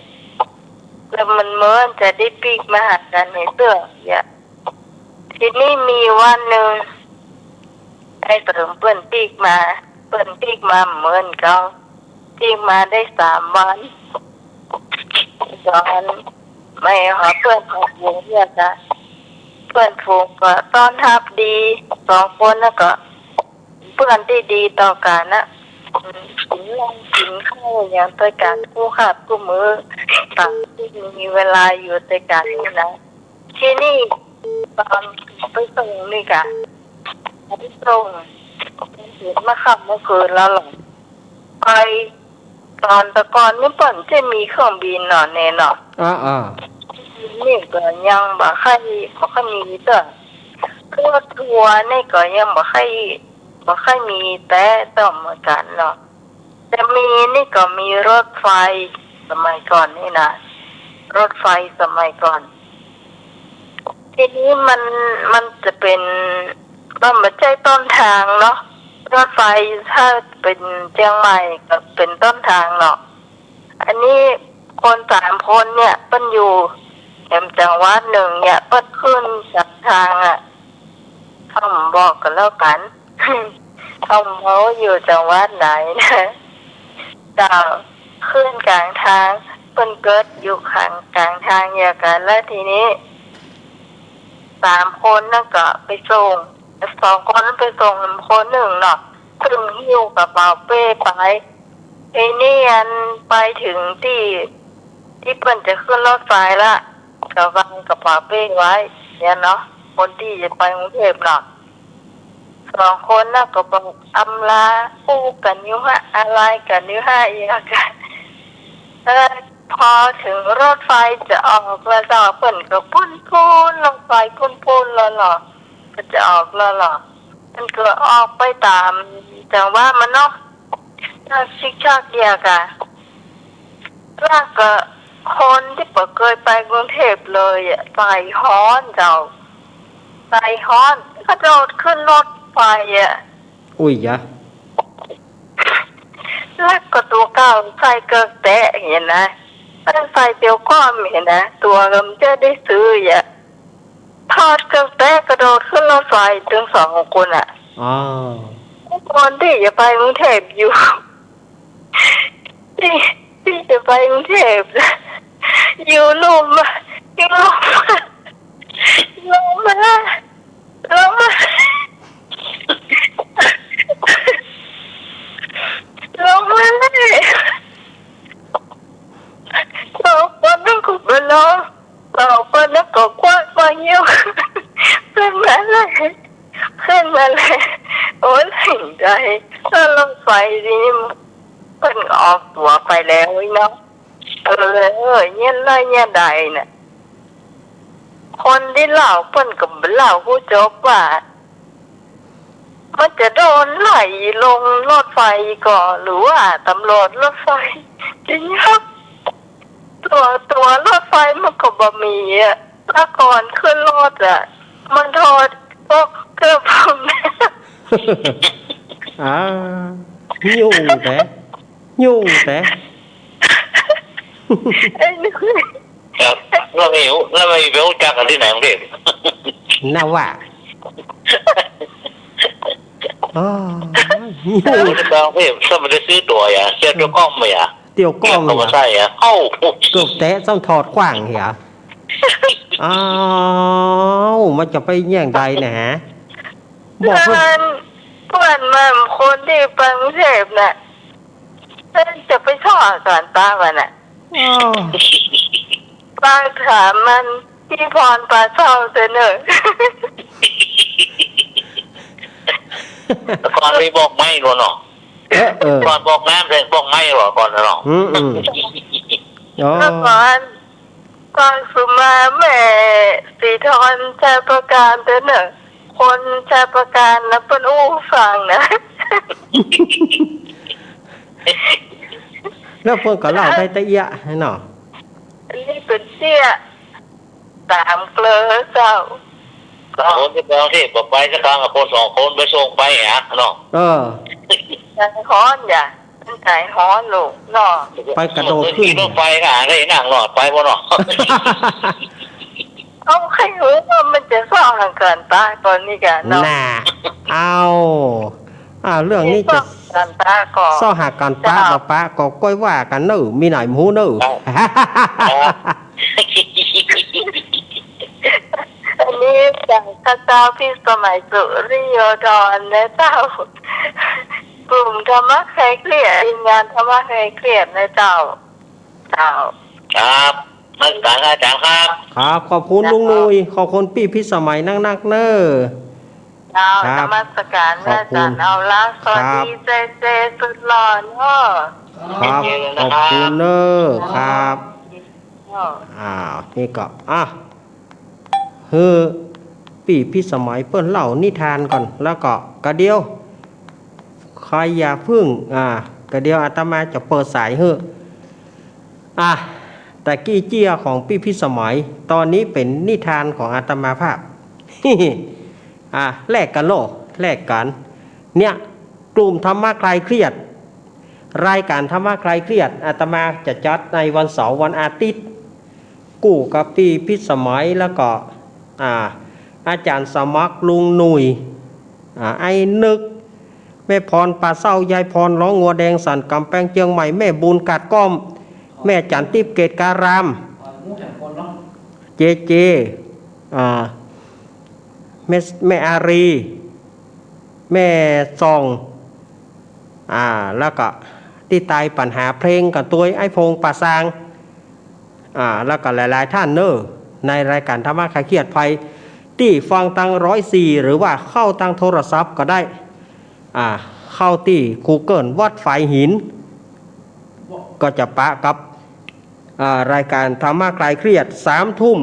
แล้วมันเหมือนจะได้ปีกมาหากันในเตื้อทีนี้มีวันหนึ่งไอ้เสริมเปิ้นปีกมาเหมือนกันปีกมาได้3 วันตอนไม่หาเพื่อนของวงเนี่ยจ้ะเพื่อนฝูงก็ต้อนรับดี2 คนแล้วก็เพื่อนที่ดีต่อกันนะกินข้าวอย่างตัวกันคู่ขาดคู่มือต่างที่มีเวลาอยู่ด้วยกันนะที่นี่ตอนไปส่งนี่กะไปส่งเห็นมาขับเมื่อคืนแล้วหรอไปตอนตะกอนนี่เปิ่นจะมีเครื่องบินหนอเนเนาะ นี่ก็ยังบ่ค่อยมีเด้อคือรถทัวร์นี่ก็ยังบ่ค่อยมีแต่ต้องเหมือนกันเนาะแต่มีนี่ก็มีรถไฟสมัยก่อนนี่นะรถไฟสมัยก่อนทีนี้มันจะเป็นมันไม่ใช่ต้นทางเนาะรถไฟถ้าเป็นเชียงใหม่ก็เป็นต้นทางเนาะอันนี้คน3 คนเนี่ยเปิ้นอยู่แห่งจังหวัดหนึ่งเนี่ยเปิ้นขึ้นจากทางอ่ะเขาบอกกันแล้วกัน เขาอยู่จังหวัดไหนนะจะขึ้นกลางทางเปิ้นเกิดอยู่ข้างกลางทางอย่างกันแล้วทีนี้3 คนนั่นก็ไปส่ง2 คนนั้นไปส่งคนหนึ่งเนาะซึ่งหิ้วกระเป๋าเป้ไปไอ้นี่อันไปถึงที่เปิ้นจะขึ้นรถไฟละก็วางกระเป๋าเป้ไว้เนี่ยเนาะคนที่จะไปกรุงเทพเนาะ2 คนน่ะก็บอกอำลาคู่กันอยู่ฮะอะไรกันอยู่ฮะอย่างกันพอถึงรถไฟจะออกแล้วก็เปิ้นก็พุ่นลงไปพุ่นแล้วเนาะก็จะออกแล้วเนาะมันก็ออกไปตามจังว่ามันเนาะถ้าชิกชักเดียวกันแล้วก็คนที่เคยไปกรุงเทพเลยอ่ะใส่ฮ้อนเจ้าใส่ฮ้อนก็โดดขึ้นรถไฟอ่ะ อุ้ยยะ แล้วก็ตัวเก่าใส่เกิกแตะเห็นนะถ้าใส่เตียวก้อมเห็นนะตัวก็มันจะได้ซื้ออ่ะทอดเกิกแตะกระโดดขึ้นรถไฟถึง2 คนอ่ะ อ๋อ คนที่จะไปกรุงเทพอยู่ ที่จะไปกรุงเทพอยู่ลุ่มอยู่ลงมาเลยเราคนนั้นก็ไปรอเราคนนั้นก็คว้ามาเยี่ยวขึ้นมาเลยโอ้ยถึงใจถ้าลงไฟนี่เพิ่นออกตัวไปแล้วเนาะเนี่ยใดน่ะคนที่เล่าเพิ่นก็เล่าผู้จบว่ามันจะโดนไหลลงรถไฟก่อนหรือว่าตำรวจรถไฟจริงครับตัวรถไฟมันก็บ่มีอ่ะถ้าก่อนขึ้นรถอ่ะมันโทษพวกเกือบผม à nhu té nhu té ไอ้นี่ ครับแล้วไม่รู้จักกันที่ไหนกรุงเทพ nào à à รู้จักกรุงเทพสมัยได้ซื้อตั๋วอ่ะเสียตัวกล้องไหมอ่ะ tiểu ก็ con มา à ใช่อ่ะเอ้า cược té xong thọt khoảng hảมันจะไปแย่งใดนะฮะบอกว่า เพื่อนมันคนที่ไปกรุงเทพน่ะจะไปท่อก่อนป้าวันน่ะป้าถามมันพี่พรปลาเช่าเสนอ ก่อนไม่บอกไม่หรอเนาะก่อนบอกน้ำเลยบอกไม่หรอก่อนเนาะ แล้วก่อนสุมาแม่สีทอนชายประการเสนอคนชายประการนะเป็นอู้ฟังนะ แล้วเพิ่นก็เล่าได้ตะเอียให้เนาะ นี่เป็นเสี้ยตามเกลือเจ้า คนที่ไปกรุงเทพบอกไปสักครั้งกับคน2 คนไปส่งไปฮะเนาะ ใจฮ้อนอย่าเป็นใจฮ้อนลูกเนาะ ไปกระโดดขึ้น ขี่รถไฟก็หาได้นั่งหลอดไปบ่เนาะ เอาใครรู้ว่ามันจะซ่อนเกินตาก่อนนี่กันเนาะ น่ะเอาเรื่องนี้จะ กันตาก่อน ซ่อหากันป้าป้าก็ก้อยว่ากันเนอมีไหนหมูเนอ อันนี้จากพระเจ้าพี่สมัยสุริโยธรนะเจ้ากลุ่มธรรมะใครเครียดงานธรรมะใครเครียดนะเจ้าครับนักการอาจารย์ครับ ครับขอบคุณลุงนุยขอบคุณพี่พิสมัยนักเนอ นมัสการแม่จันเอาละสวัสดีเจสุดหล่อเนาะ ครับขอบคุณเนอครับ ม นี่ก็คือปีพิสมัยเปิ้นเล่านิทานก่อนแล้วก็กระเดียวใครอย่าพึ่งกระเดียวอาตมาจะเปิดสายแต่กี้เจียของปีพิสมัยตอนนี้เป็นนิทานของอาตมาภาพ แลกกันแลกกันเนี่ยกลุ่มธรรมะคลายเครียดรายการธรรมะคลายเครียดอาตมาจะจัดในวันเสาร์วันอาทิตย์กู้กับปีพิสมัยแล้วก็อาจารย์สมัครลุงหนุ่ยไอ้นึกแม่พรป่าเศร้ายายพรร้องงัวแดงสันกำแพงเชียงใหม่แม่บุญกัดก้อมแม่จันทิพย์เกตการามเจแม่อารีแม่ซองแล้วก็ที่ตายปัญหาเพลงกับตัวไอ้พงป่าซางแล้วก็หลายๆท่านในรายการธรรมะคลายเครียดภัยที่ฟังตั้ง104หรือว่าเข้าตั้งโทรศัพท์ก็ได้เข้าที่ Google วัดฝายหินก็จะปะกับรายการธรรมะคลายเครียด3 ทุ่ม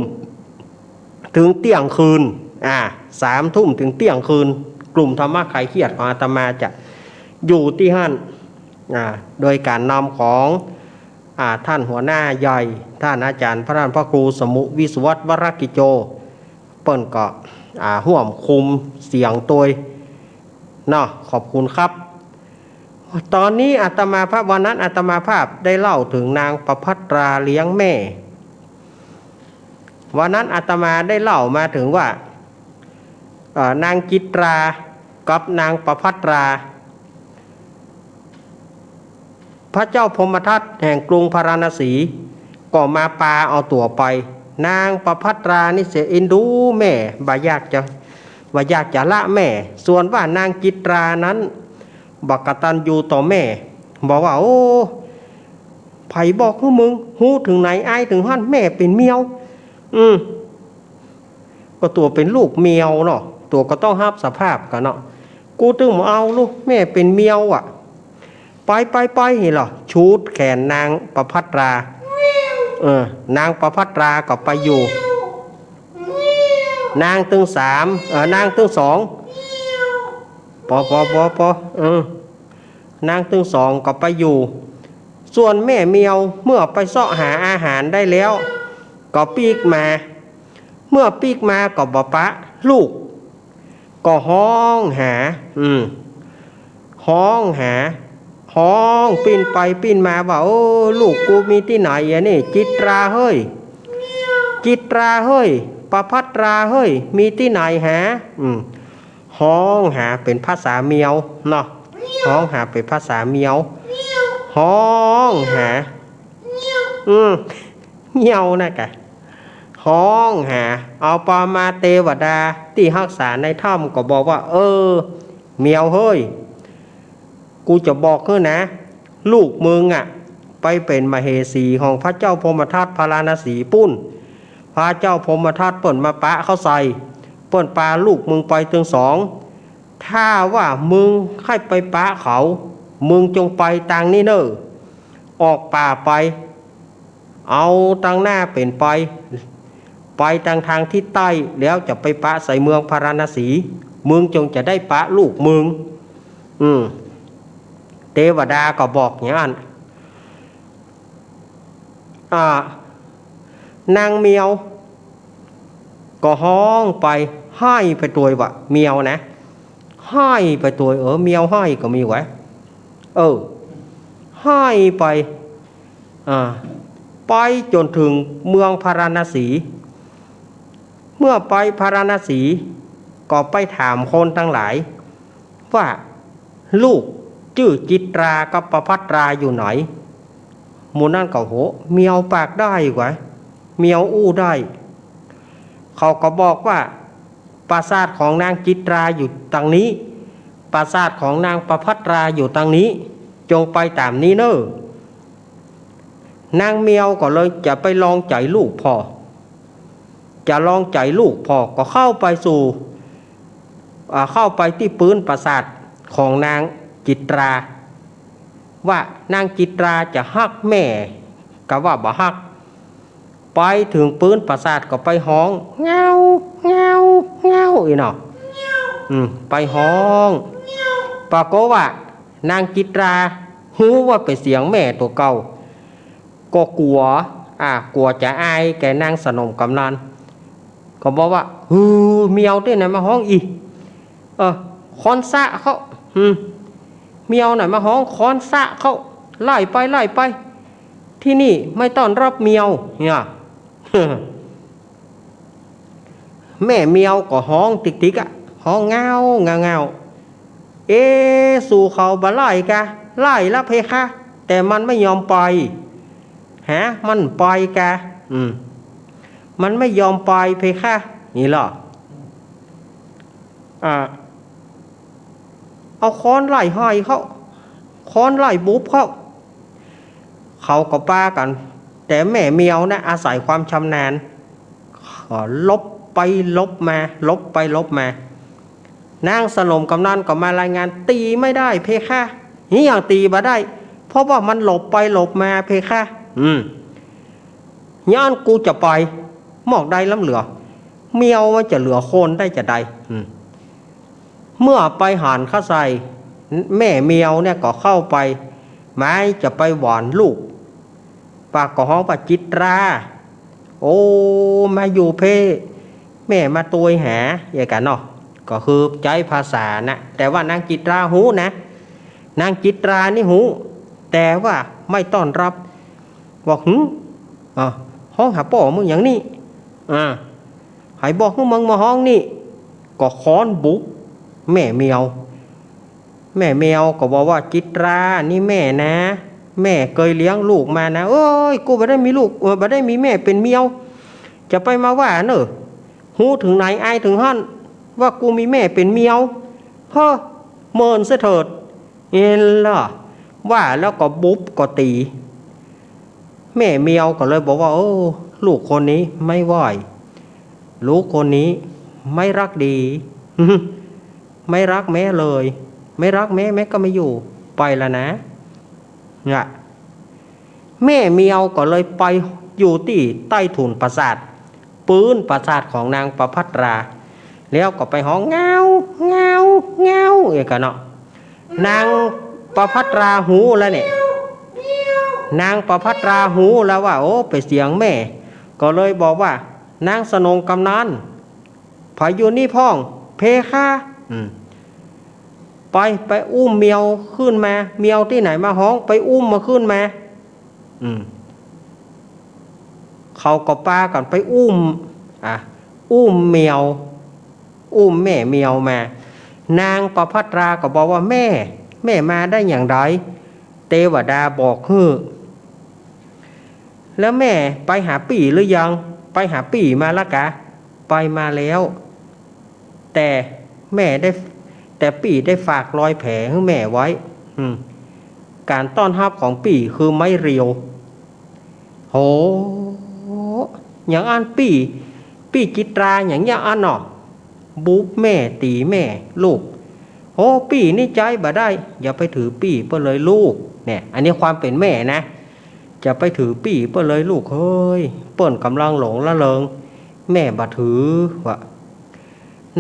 ถึงเที่ยงคืน3 ทุ่มถึงเที่ยงคืนกลุ่มธรรมะคลายเครียดของอาตมาจะอยู่ที่หั่นโดยการนำของท่านหัวหน้าใหญ่ท่านอาจารย์พระพระครูสมุวิศวัตวรกิจโจเปิ้นก็ห่วมคุมเสียงตัวขอบคุณครับตอนนี้อาตมาภาพวันนั้นอาตมาภาพได้เล่าถึงนางประภัตราเลี้ยงแม่วันนั้นอาตมาได้เล่ามาถึงว่านางจิตรากับนางประภัตราพระเจ้าพรหมทัตแห่งกรุงพาราณสีก็มาปาเอาตัวไปนางประภัตรานี่เสียเอ็นดูแม่บ่อยากจะละแม่ส่วนว่านางจิตรานั้นบักกตัญญูต่อแม่บอกว่าโอ้ไผบอกให้มึงหูถึงไหนไอ้ถึงหั่นแม่เป็นเมียวก็ตัวเป็นลูกเมียวเนาะตัวก็ต้องรับสภาพกันเนาะกูตึงมาเอาลูกแม่เป็นเมียวไปเห็นหรอชูดแขนนางประภัตรานางประภัตราก็ไปอยู่นางตึง3นางตึง2ปนางตึง2ก็ไปอยู่ส่วนแม่เมียวเมื่อไปเสาะหาอาหารได้แล้วก็ปีกมาเมื่อปีกมาก็บ่ปะลูกก็ห้องหาห้องปีนไปปีนมาว่าโอ้ลูกกูมีที่ไหนนี่จิตราเฮ้ยประภัตราเฮ้ยมีที่ไหนหาห้องหาเป็นภาษาเมียวเนาะห้องหาเป็นภาษาเมียวห้องหาเมียวนะกะห้องหาเอาปามาเทวดาที่รักษาในถ้ำก็บอกว่าเมียวเฮ้ยกูจะบอกให้นะลูกมึงไปเป็นมเหสีของพระเจ้าพรหมทัตพาราณสีปุ้นพระเจ้าพรหมทัตเปิ่นมาปะเข้าใส่เปิ่นปาลูกมึงไปถึง2ถ้าว่ามึงให้ไปปะเขามึงจงไปทางนี้ออกป่าไปเอาทางหน้าเป็นไปทางทิศใต้แล้วจะไปปะใส่เมืองพาราณสีมึงจงจะได้ปะลูกมึงเทวดาก็บอกอย่างนั้นนางเมียวก็ห้องไปให้ไปตัววะเมียวนะให้ไปตัวเมียวให้ก็มีไว้ให้ไปจนถึงเมืองพาราณสีเมื่อไปพาราณสีก็ไปถามคนทั้งหลายว่าลูกชื่อจิตรากับประภัตราอยู่ไหนหมู่นั่นก็โหเมียวปากได้กว่าเมียวอู้ได้เขาก็บอกว่าปราสาทของนางจิตราอยู่ทางนี้ปราสาทของนางประภัตราอยู่ทางนี้จงไปตามนี้นางเมียวก็เลยจะไปลองใจลูกพ่อก็เข้าไปที่พื้นปราสาทของนางจิตราว่านางจิตราจะฮักแม่ก็ว่าบ่ฮัก ไปถึงปืนปราสาทก็ไปห้องเงาเงาเงาอีเนาะไปห้องปรากฏว่านางจิตราหูว่าเป็นเสียงแม่ตัวเก่าก็กลัวกลัวจะอายแกนางสนมกำนันก็บอกว่าเมียวที่ไหนมาห้องอีคอนสะเขาเมียวไหนมาห้องคอนสะเขาไล่ไปที่นี่ไม่ต้อนรับเมียวเนี่ย แม่เมียวก็ห้องติ๊กห้องเงาสู่เขาบ่ไล่กะไล่ละเพคะแต่มันไม่ยอมไปมันไปกะมันไม่ยอมไปเพคะนี่หรอเอาค้อนไล่ห้อยเขาค้อนไล่บุบเขาก็ป้ากันแต่แม่เมียวนะอาศัยความชำนาญลบไปลบมานางสนมกำนันก็มารายงานตีไม่ได้เพคะนี่อย่างตีมาได้เพราะว่ามันหลบไปหลบมาเพคะย้อนกูจะไปหมอกได้ล้ำเหลือเมียวมันจะเหลือโคนได้จะใดเมื่อไปหานข้าใส่แม่เมียวเนี่ยก็เข้าไปไม้จะไปหวานลูกปากก็ห้องปาจิตราโอ้มาอยู่เพแม่มาตัวหาอย่างกันเนาะก็คือใจภาษานะแต่ว่านางจิตราหูนะนางจิตรานี่หูแต่ว่าไม่ต้อนรับบอกห้องหาป่อมึงอย่างนี้ให้บอกมึงมาห้องนี่ก็ค้อนบุกแม่เมียวก็บอกว่าจิตรานี่แม่นะแม่เคยเลี้ยงลูกมานะเอ้ยกูไม่ได้มีลูกไม่ได้มีแม่เป็นเมียวจะไปมาว่าเนอะหูถึงไหนอายถึงหั่นว่ากูมีแม่เป็นเมียวเมินซะเถิดล่ะว่าแล้วก็บุ๊บก็ตีแม่เมียวก็เลยบอกว่าโอ้ลูกคนนี้ไม่ไหวลูกคนนี้ไม่รักดี ไม่รักแม่เลยไม่รักแม่ก็ไม่อยู่ไปแล้วนะเนี่ยแม่เมียวก็เลยไปอยู่ที่ใต้ถุนปราสาทปืนปราสาทของนางประภัตราแล้วก็ไปห้องเงาเอกเนาะนางประภัตราหูแล้วเนี่ยนางประภัตราหูแล้วว่าโอ้ไปเสียงแม่ก็เลยบอกว่านางสนมกำนันพายุนี่พ่องเพคะไปอุ้มเมียวขึ้นมาเมียวที่ไหนมาห้องไปอุ้มมาขึ้นมาเขาก็ป้ากันไปอุ้มเมียวอุ้มแม่เมียวมานางประภัตราก็บอกว่าแม่มาได้อย่างไรเทวดาบอกแล้วแม่ไปหาปี่หรือยังไปหาปี่มาละกะไปมาแล้วแต่ปี่ได้ฝากรอยแผลให้แม่ไว้การต้อนรับของปี่คือไม้เรียวโหอย่างอันปี่จิตราอย่างอันเนาะบุ๊บแม่ตีแม่ลูกโหปี่นี่ใจบ่ได้อย่าไปถือปี่เพื่อเลยลูกเนี่ยอันนี้ความเป็นแม่นะจะไปถือปี่เพื่อเลยลูกเฮ้ยเปิ้นกำลังหลงละเริงแม่บ่ถือว่า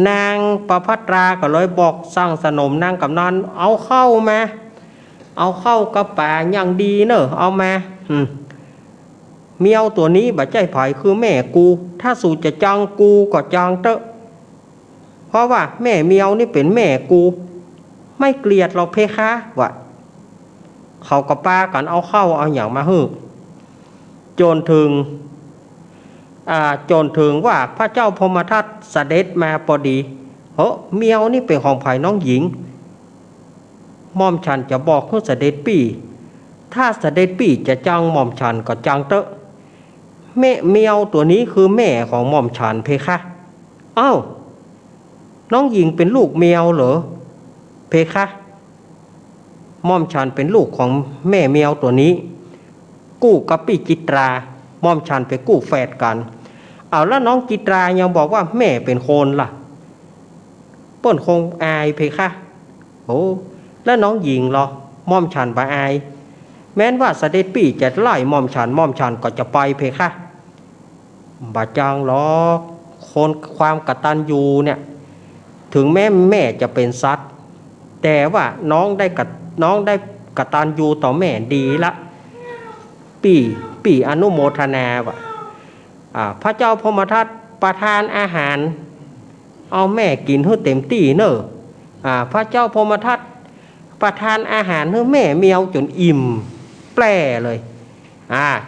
นางประภัตราก็เลยบอกสร้างสนมนางกำนันเอาเข้ากระป่าอย่างดีเนอะเอามาเมียวตัวนี้บ่ใจไผคือแม่กูถ้าสู่จะจังกูก็จังเตอะเพราะว่าแม่เมียวนี่เป็นแม่กูไม่เกลียดเราเพคะวะเขาก็ป้ากันเอาเข้าเอาอย่างมาฮึจนถึงว่าพระเจ้าพมทัตเสด็จมาพอดีเมียวนี่เป็นของไผ่น้องหญิงม่อมฉันจะบอกให้เสด็จปี่ถ้าเสด็จปี่จะจังม่อมฉันก็จังเตอะแม่เมียวตัวนี้คือแม่ของม่อมฉันเพคะอ้าวน้องหญิงเป็นลูกเมียวเหรอเพคะม่อมฉันเป็นลูกของแม่เมียวตัวนี้กู้กับปี่จิตราม่อมฉันไปกู้แฝดกันเอาแล้วน้องจิตรายังบอกว่าแม่เป็นคนล่ะเปิ้นคงอายเพคะโอ้แล้วน้องหญิงเหรอม่อมฉันบ่อายแม้นว่าเสด็จปี่จะไล่ม่อมฉันก็จะไปเพคะ บาจังหรอกคนความกตัญญูเนี่ยถึงแม่จะเป็นสัตว์แต่ว่าน้องได้กตัญญูต่อแม่ดีละปีอนุโมทนาว่าพระเจ้าพมทัตประทานอาหารเอาแม่กินให้เต็มที่เนอะพระเจ้าพมทัตประทานอาหารให้แม่เมียวจนอิ่มแปร่เลย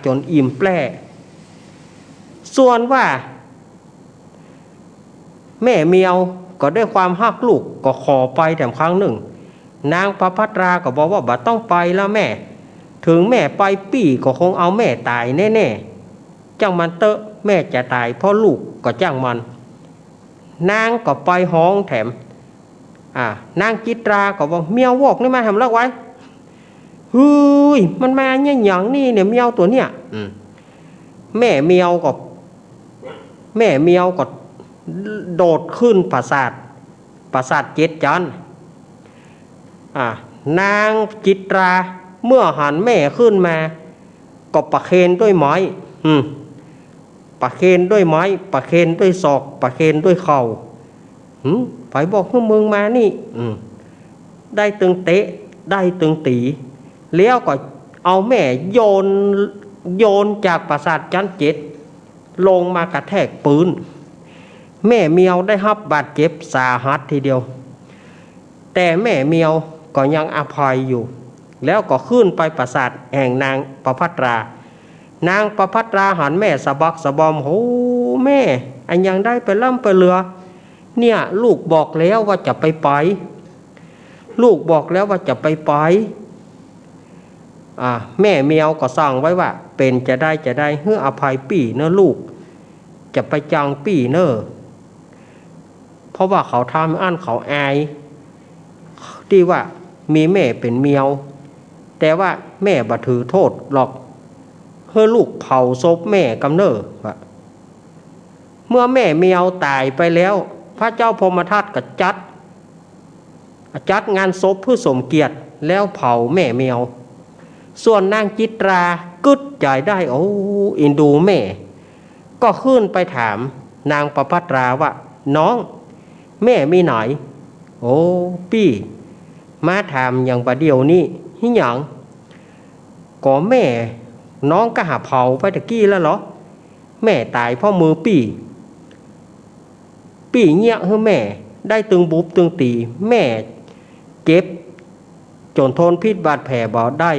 จนอิ่มแปร่ส่วนว่าแม่เมียวก็ด้วยความฮักลูกก็ขอไปแต่ครั้งหนึ่งนางประภัตราก็บอกว่าบ่ต้องไปแล้วแม่ถึงแม่ไปปี่ก็คงเอาแม่ตายแน่ๆจ้างมันเตอะแม่จะตายเพราะลูกก็จ้างมันนางก็ไปห้องแถมนางจิตราก็บอกเมียววอกนี่มาทำแล้วไว้เฮ้ยมันมาเนี่ยอย่างนี้เนี่ยเมียวตัวเนี่ยแม่เมียวก็โดดขึ้นปราสาทเจ็ดจันทร์นางจิตราเมื่อหันแม่ขึ้นมาก็ประเคนด้วยไม้ประเคนด้วยไม้ประเคนด้วยศอกประเคนด้วยเข่าไปบอกให้มึงมานี่ได้ตึงเตะได้ตึงตีแล้วก็เอาแม่โยนจากปราสาทชั้นเจ็ดลงมากระแทกปืนแม่เมียวได้รับบาดเจ็บสาหัสทีเดียวแต่แม่เมียวก็ยังอภัยอยู่แล้วก็ขึ้นไปปราสาทแห่งนางประภัตรานางประภัตราหันแม่สะบักสะบอมโหแม่อันยังได้ไปล่ำไปเรือเนี่ยลูกบอกแล้วว่าจะไปลูกบอกแล้วว่าจะไปแม่เมียวก็สั่งไว้ว่าเป็นจะได้เฮืออภัยปี่เนอะลูกจะไปจังปี่เนอะเพราะว่าเขาทำอันเขาอายที่ว่ามีแม่เป็นเมียวแต่ว่าแม่บ่ถือโทษหรอกเฮือลูกเผาศพแม่กำเนิดว่าเมื่อแม่เมียวตายไปแล้วพระเจ้าพมทัตก็จัดงานศพเพื่อสมเกียรติแล้วเผาแม่เมียวส่วนนางจิตรากึดใจได้โอ้อินดูแม่ก็ขึ้นไปถามนางประภัตราว่าน้องแม่มีไหนโอ้ปี่มาถามอย่างประเดี๋ยวนี้หิหยังก็แม่น้องก็หาเผาไปตะกี้แล้วเหรอแม่ตายเพราะมือปี่เงี้ยให้แม่ได้ตึงบุบตึงตีแม่เจ็บจนทนพิษบาดแผลบ่ได้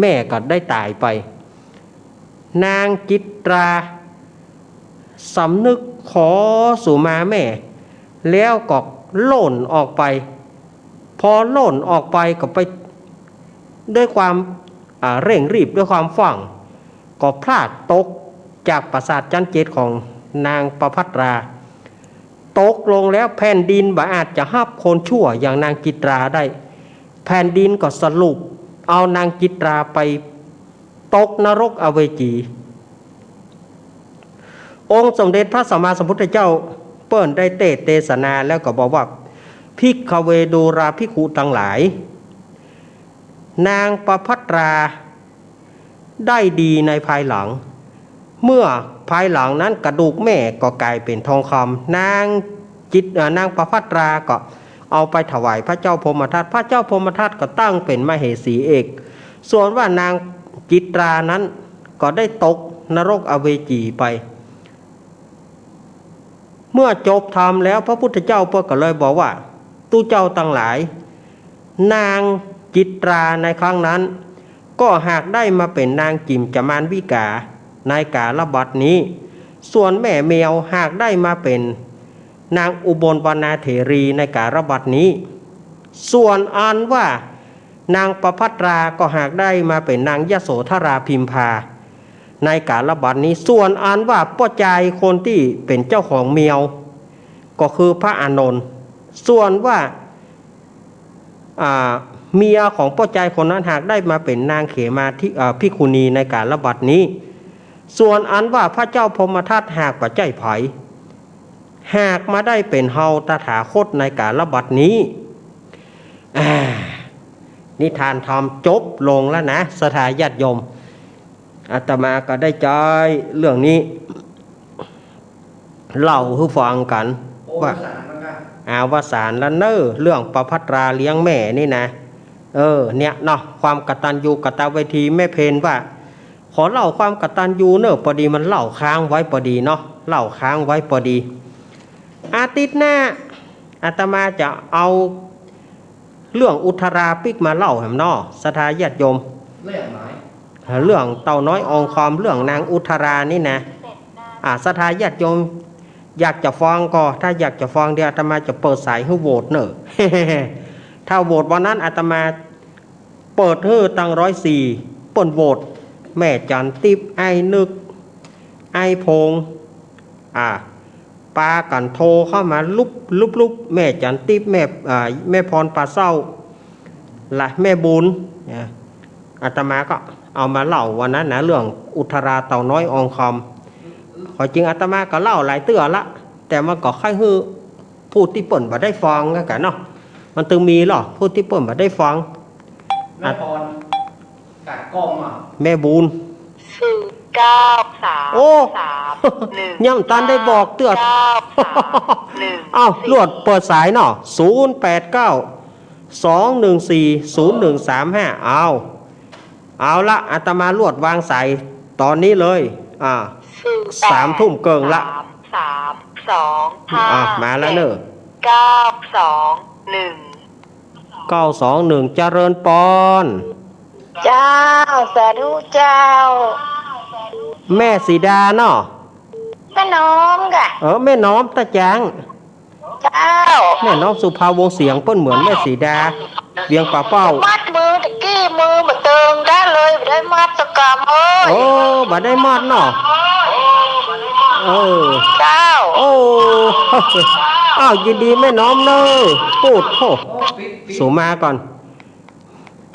แม่ก็ได้ตายไปนางจิตราสำนึกขอสู่มาแม่แล้วก็โล่นออกไปพอโล่นออกไปก็ไปด้วยความเร่งรีบด้วยความฝังก็พลาดตกจากปราสาทชั้นเจ็ดของนางประภัตราตกลงแล้วแผ่นดินบ่อาจจะหับคนชั่วอย่างนางจิตราได้แผ่นดินก็สรุปเอานางจิตราไปตกนรกอเวจีองค์สมเด็จพระสัมมาสัมพุทธเจ้าเปิ้นได้เทศนาแล้วก็บอกว่าภิกขเวดูราภิกขุทั้งหลายนางประภัตราได้ดีในภายหลังเมื่อภายหลังนั้นกระดูกแม่ก็กลายเป็นทองคำนางประภัตราก็เอาไปถวายพระเจ้าพรหมทัตพระเจ้าพรหมทัตก็ตั้งเป็นมเหสีเอกส่วนว่านางจิตรานั้นก็ได้ตกนรกอเวจีไปเมื่อจบธรรมแล้วพระพุทธเจ้าก็เลยบอกว่าตู้เจ้าทั้งหลายนางจิตราในครั้งนั้นก็หากได้มาเป็นนางจิมจมานวิกาในกาลบัดนี้ส่วนแม่เมียวหากได้มาเป็นนางอุบลวรรณาเถรีในกาลบัดนี้ส่วนอันว่านางประภัตราก็หากได้มาเป็นนางยโสธราพิมพาในกาลบัดนี้ส่วนอันว่าป้อใจคนที่เป็นเจ้าของเมียวก็คือพระอานนท์ส่วนว่าเมียของป้อใจคนนั้นหากได้มาเป็นนางเขมาที่ภิกขุณีในกาลบัดนี้ส่วนอันว่าพระเจ้าพรหมทัตหากปัจจัยไผหากมาได้เป็นเฮาตถาคตในกาลบัดนี้นิทานธรรมจบลงแล้วนะสถาญาติโยมอาตมาก็ได้ใจเรื่องนี้ เล่าให้ฟังกัน โอ้ ว่า สารมันก็ อาวสารละเนอเรื่องประพัตราเลี้ยงแม่นี่นะเนี่ยเนาะความกตัญญูกตเวทีแม่เพนว่า ขอเล่าความกตัญญูเนอะพอดีมันเล่าค้างไว้พอดีเนาะเล่าค้างไว้พอดี อาทิตย์หน้าอาตมาจะเอาเรื่องอุทราปิกมาเล่าแหมเนาะสทาญาติโยม เรื่องไหน เรื่องเต่าน้อยองคอมเรื่องนางอุทรานี่นะสทาญาติโยมอยากจะฟังก็ถ้าอยากจะฟังเดี๋ยวอาตมาจะเปิดสายให้โหวตเนอะ ถ้าโหวตวันนั้นอาตมาเปิดให้ตั้ง104เปิดโหวตแม่จันติบไอ้นึกไอ้พงปากันโทรเข้ามาลุบแม่จันติบแม่พรปลาเศร้าละแม่บุญอาตมาก็เอามาเล่าวันนั้นนะเรื่องอุทราเต่าน้อยองคอมขอจริงอาตมาก็เล่าหลายเตื้อละแต่มันก็ค่อยฮือพูดที่เปิ่นมาได้ฟังกันเนาะมันตึงมีหรอพูดที่เปิ่นมาได้ฟัง แม่พรกัดกล้องอ่ะ แม่บุญ 9 3 โอ้ 3 1 ย่ำตันได้บอกเตื้อ 9 3 1 อ้าวลวดเปิดสายเนาะ089 214 0135เอาละอาตมาลวดวางสายตอนนี้เลย3 ทุ่มเกิงละ 3 2 5 มาแล้วเนอะ 9 2 1 921เจริญปอน เจ้าสาธุเจ้า แม่สีดาเนาะ แม่น้อมกะ แม่น้อมตาจาง เจ้า แม่น้อมสุภาวงศ์เสียงเปิ้นเหมือนแม่สีดาเวียงป่าเป้า มัดมือตะกี้มือมาเติงได้เลยไม่ได้มัดสกรรมเอ้ย โอ้บ่ได้มอดเนาะเจ้า โอ้อ้าวยินดีแม่น้อมเนอะพูดโธ่สูมาก่อน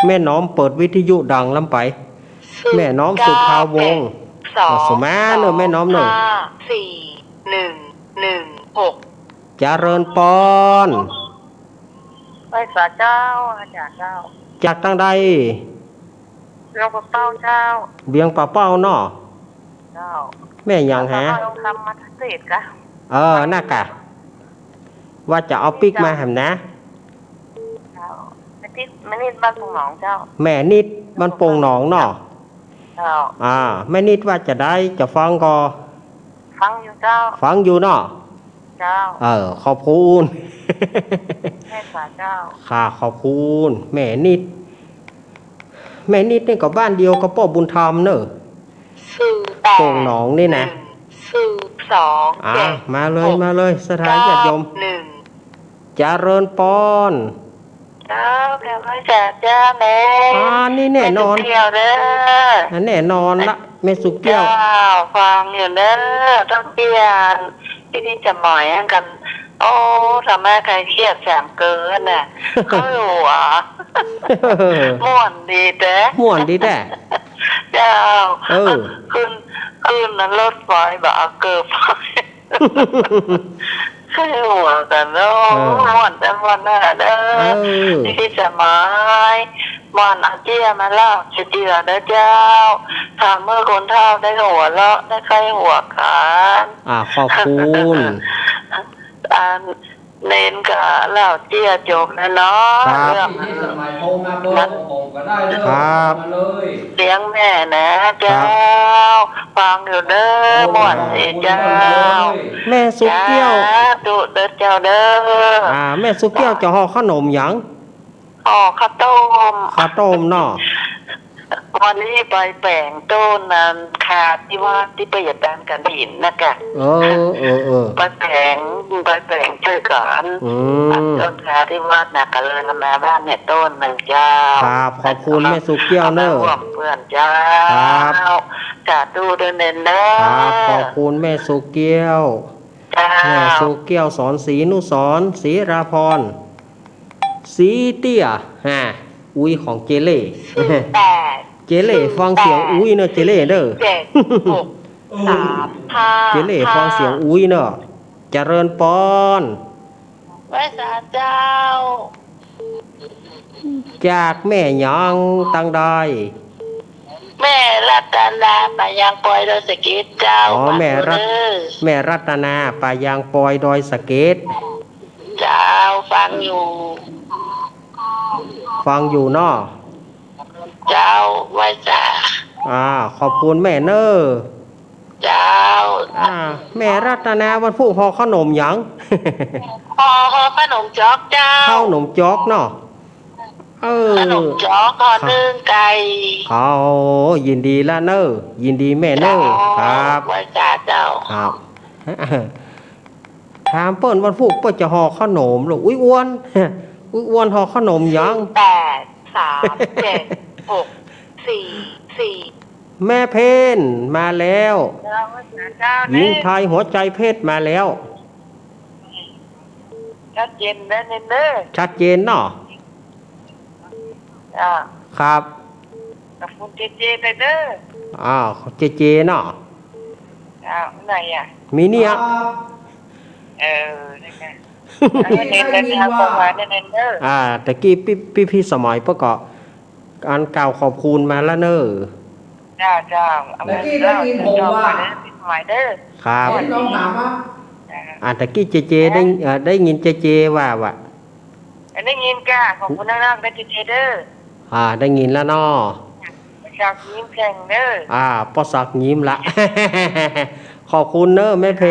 แม่น้อมเปิดวิทยุดังลำไป แม่น้อมสุภาวงศ์สูมาเนอะแม่น้อมเนอะ 4 1 1 6เจริญปอน ไปสาเจ้าอาจารย์เจ้า จากทางใด เราก็เป้าเจ้า เวียงป่าเป้าเนาะ เจ้า แม่ยังฮะ เราทำมาเสร็จกะ น่ากะว่าจะเอาปิกมาแหมนะ เจ้าไม่นิดบ้านตรงหนองเจ้า แม่นิดมันโป่งหนองเนาะ เจ้า แม่นิดว่าจะได้จะฟังก็ ฟังอยู่เจ้า ฟังอยู่เนาะ เจ้า ขอบคุณ แม่สาเจ้า ค่ะขอบคุณแม่นิดนี่ก็บ้านเดียวกับพ่อบุญธรรมเนอะ 8 โป่งหนองนี่นะ 2 7 มาเลยสถานญาติโยม 1 เจริญปอน เจ้าแก้วให้แจกเจ้าแม่ นี่แน่นอน เที่ยวเด้อ แน่นอนละแม่สุกแก้ว ฟังอยู่เด้อต้องเปลี่ยนที่จะหมอยกัน โอ้ทำไมใครเครียดแสมเกินน่ะเขาหัวม่วนดีเด้ ม่วนดีแท้ เจ้า ขึ้นนั้นรถไฟแบบเอาเกิบขึ้นหัวกันเนาะม่วนแต่ม่วนน่ะเด้อที่จะหมายม่วนอาเจียมาเล่าจะเจือเด้อเจ้าทางเมื่อคนเท่าได้หัวเราะได้ใครหัวขาน ขอบคุณ เน้นกับเล่าเจียจบนะเนาะเรื่อง ที่สมัยโทรมาเบอร์ผมก็ได้เลยมาเลย เลี้ยงแม่นะเจ้าฟังอยู่เด้อม่วนสิเจ้า แม่สุกแก้ว ดุเด้อเจ้าเด้อ แม่สุกแก้วจะห่อขนมหยัง ข้าวต้ม ข้าวต้มเนาะ วันนี้ไปแปลงต้นนั้นขาดที่ว่าที่ประหยัดด้านกันหินนะกะไปแปลงเจอกันต้นขาที่ว่านักกันเลยมาบ้านเนี่ยต้นหนึ่งเจ้า ครับขอบคุณแม่สุกแก้วเนอะ เพื่อนเจ้าจะดูเดินเดินเนอะ ครับขอบคุณแม่สุกแก้วแม่สุกแก้วสอนศรีนุสรศรีราพรศรีเตี้ยอุ้ยของเจเล่ 8 เจเล่ฟังเสียงอุ้ยเนอะเจเล่เด้อ 7 6 3 5 เจเล่ฟังเสียงอุ้ยเนอะเจริญปอน ไว้สาเจ้า จากแม่หยังตังใด แม่รัตนาปายางปอยโดยสกิดเจ้า อ๋อแม่รัตนาปายางปอยดอยสะเก็ด เจ้าฟังอยู่ ฟังอยู่เนาะ เจ้าไว้จ้า ขอบคุณแม่เนอ เจ้า แม่รัตนาวันพุธห่อขนมหยัง พอขนมจอกเจ้า ข้าวหนมจอกเนาะขนมจอกห่อนึ่งไก่ เขายินดีละเนอยินดีแม่เนอครับ ไว้จ้าเจ้า ครับ ถามเปิ้นวันพุธเปิ้นจะห่อขนมหรออุ้ยอ้วน อุ้ยอ้วนห่อขนมหยัง 8 3 7 6 4 4 แม่เพนมาแล้ว เจ้า หญิงไทยหัวใจเพชรมาแล้ว ชัดเจนแล้วเน้อ ชัดเจนเนาะ ครับ กับคุณเจเจไปเด้อ เจเนาะ ไหนอ่ะ มีเนี่ย นี่ไงเน้นแล้วนะประมาณเน้นเด้อ ตะกี้พี่สมัยประกอบอันกล่าวขอบคุณมาแล้วเนอ จ้าเอาไปเล่าจอมาเด้อพี่สมัยเด้อ ครับ เห็นน้องถามว่า ตะกี้เจได้ยินเจว่าได้ยินก้าของคุณนักได้เจเด้อ ได้ยินแล้วเนาะ ชาวยิ้มแข่งเด้อ ปอสักยิ้มละ ขอบคุณเนอแม่เพ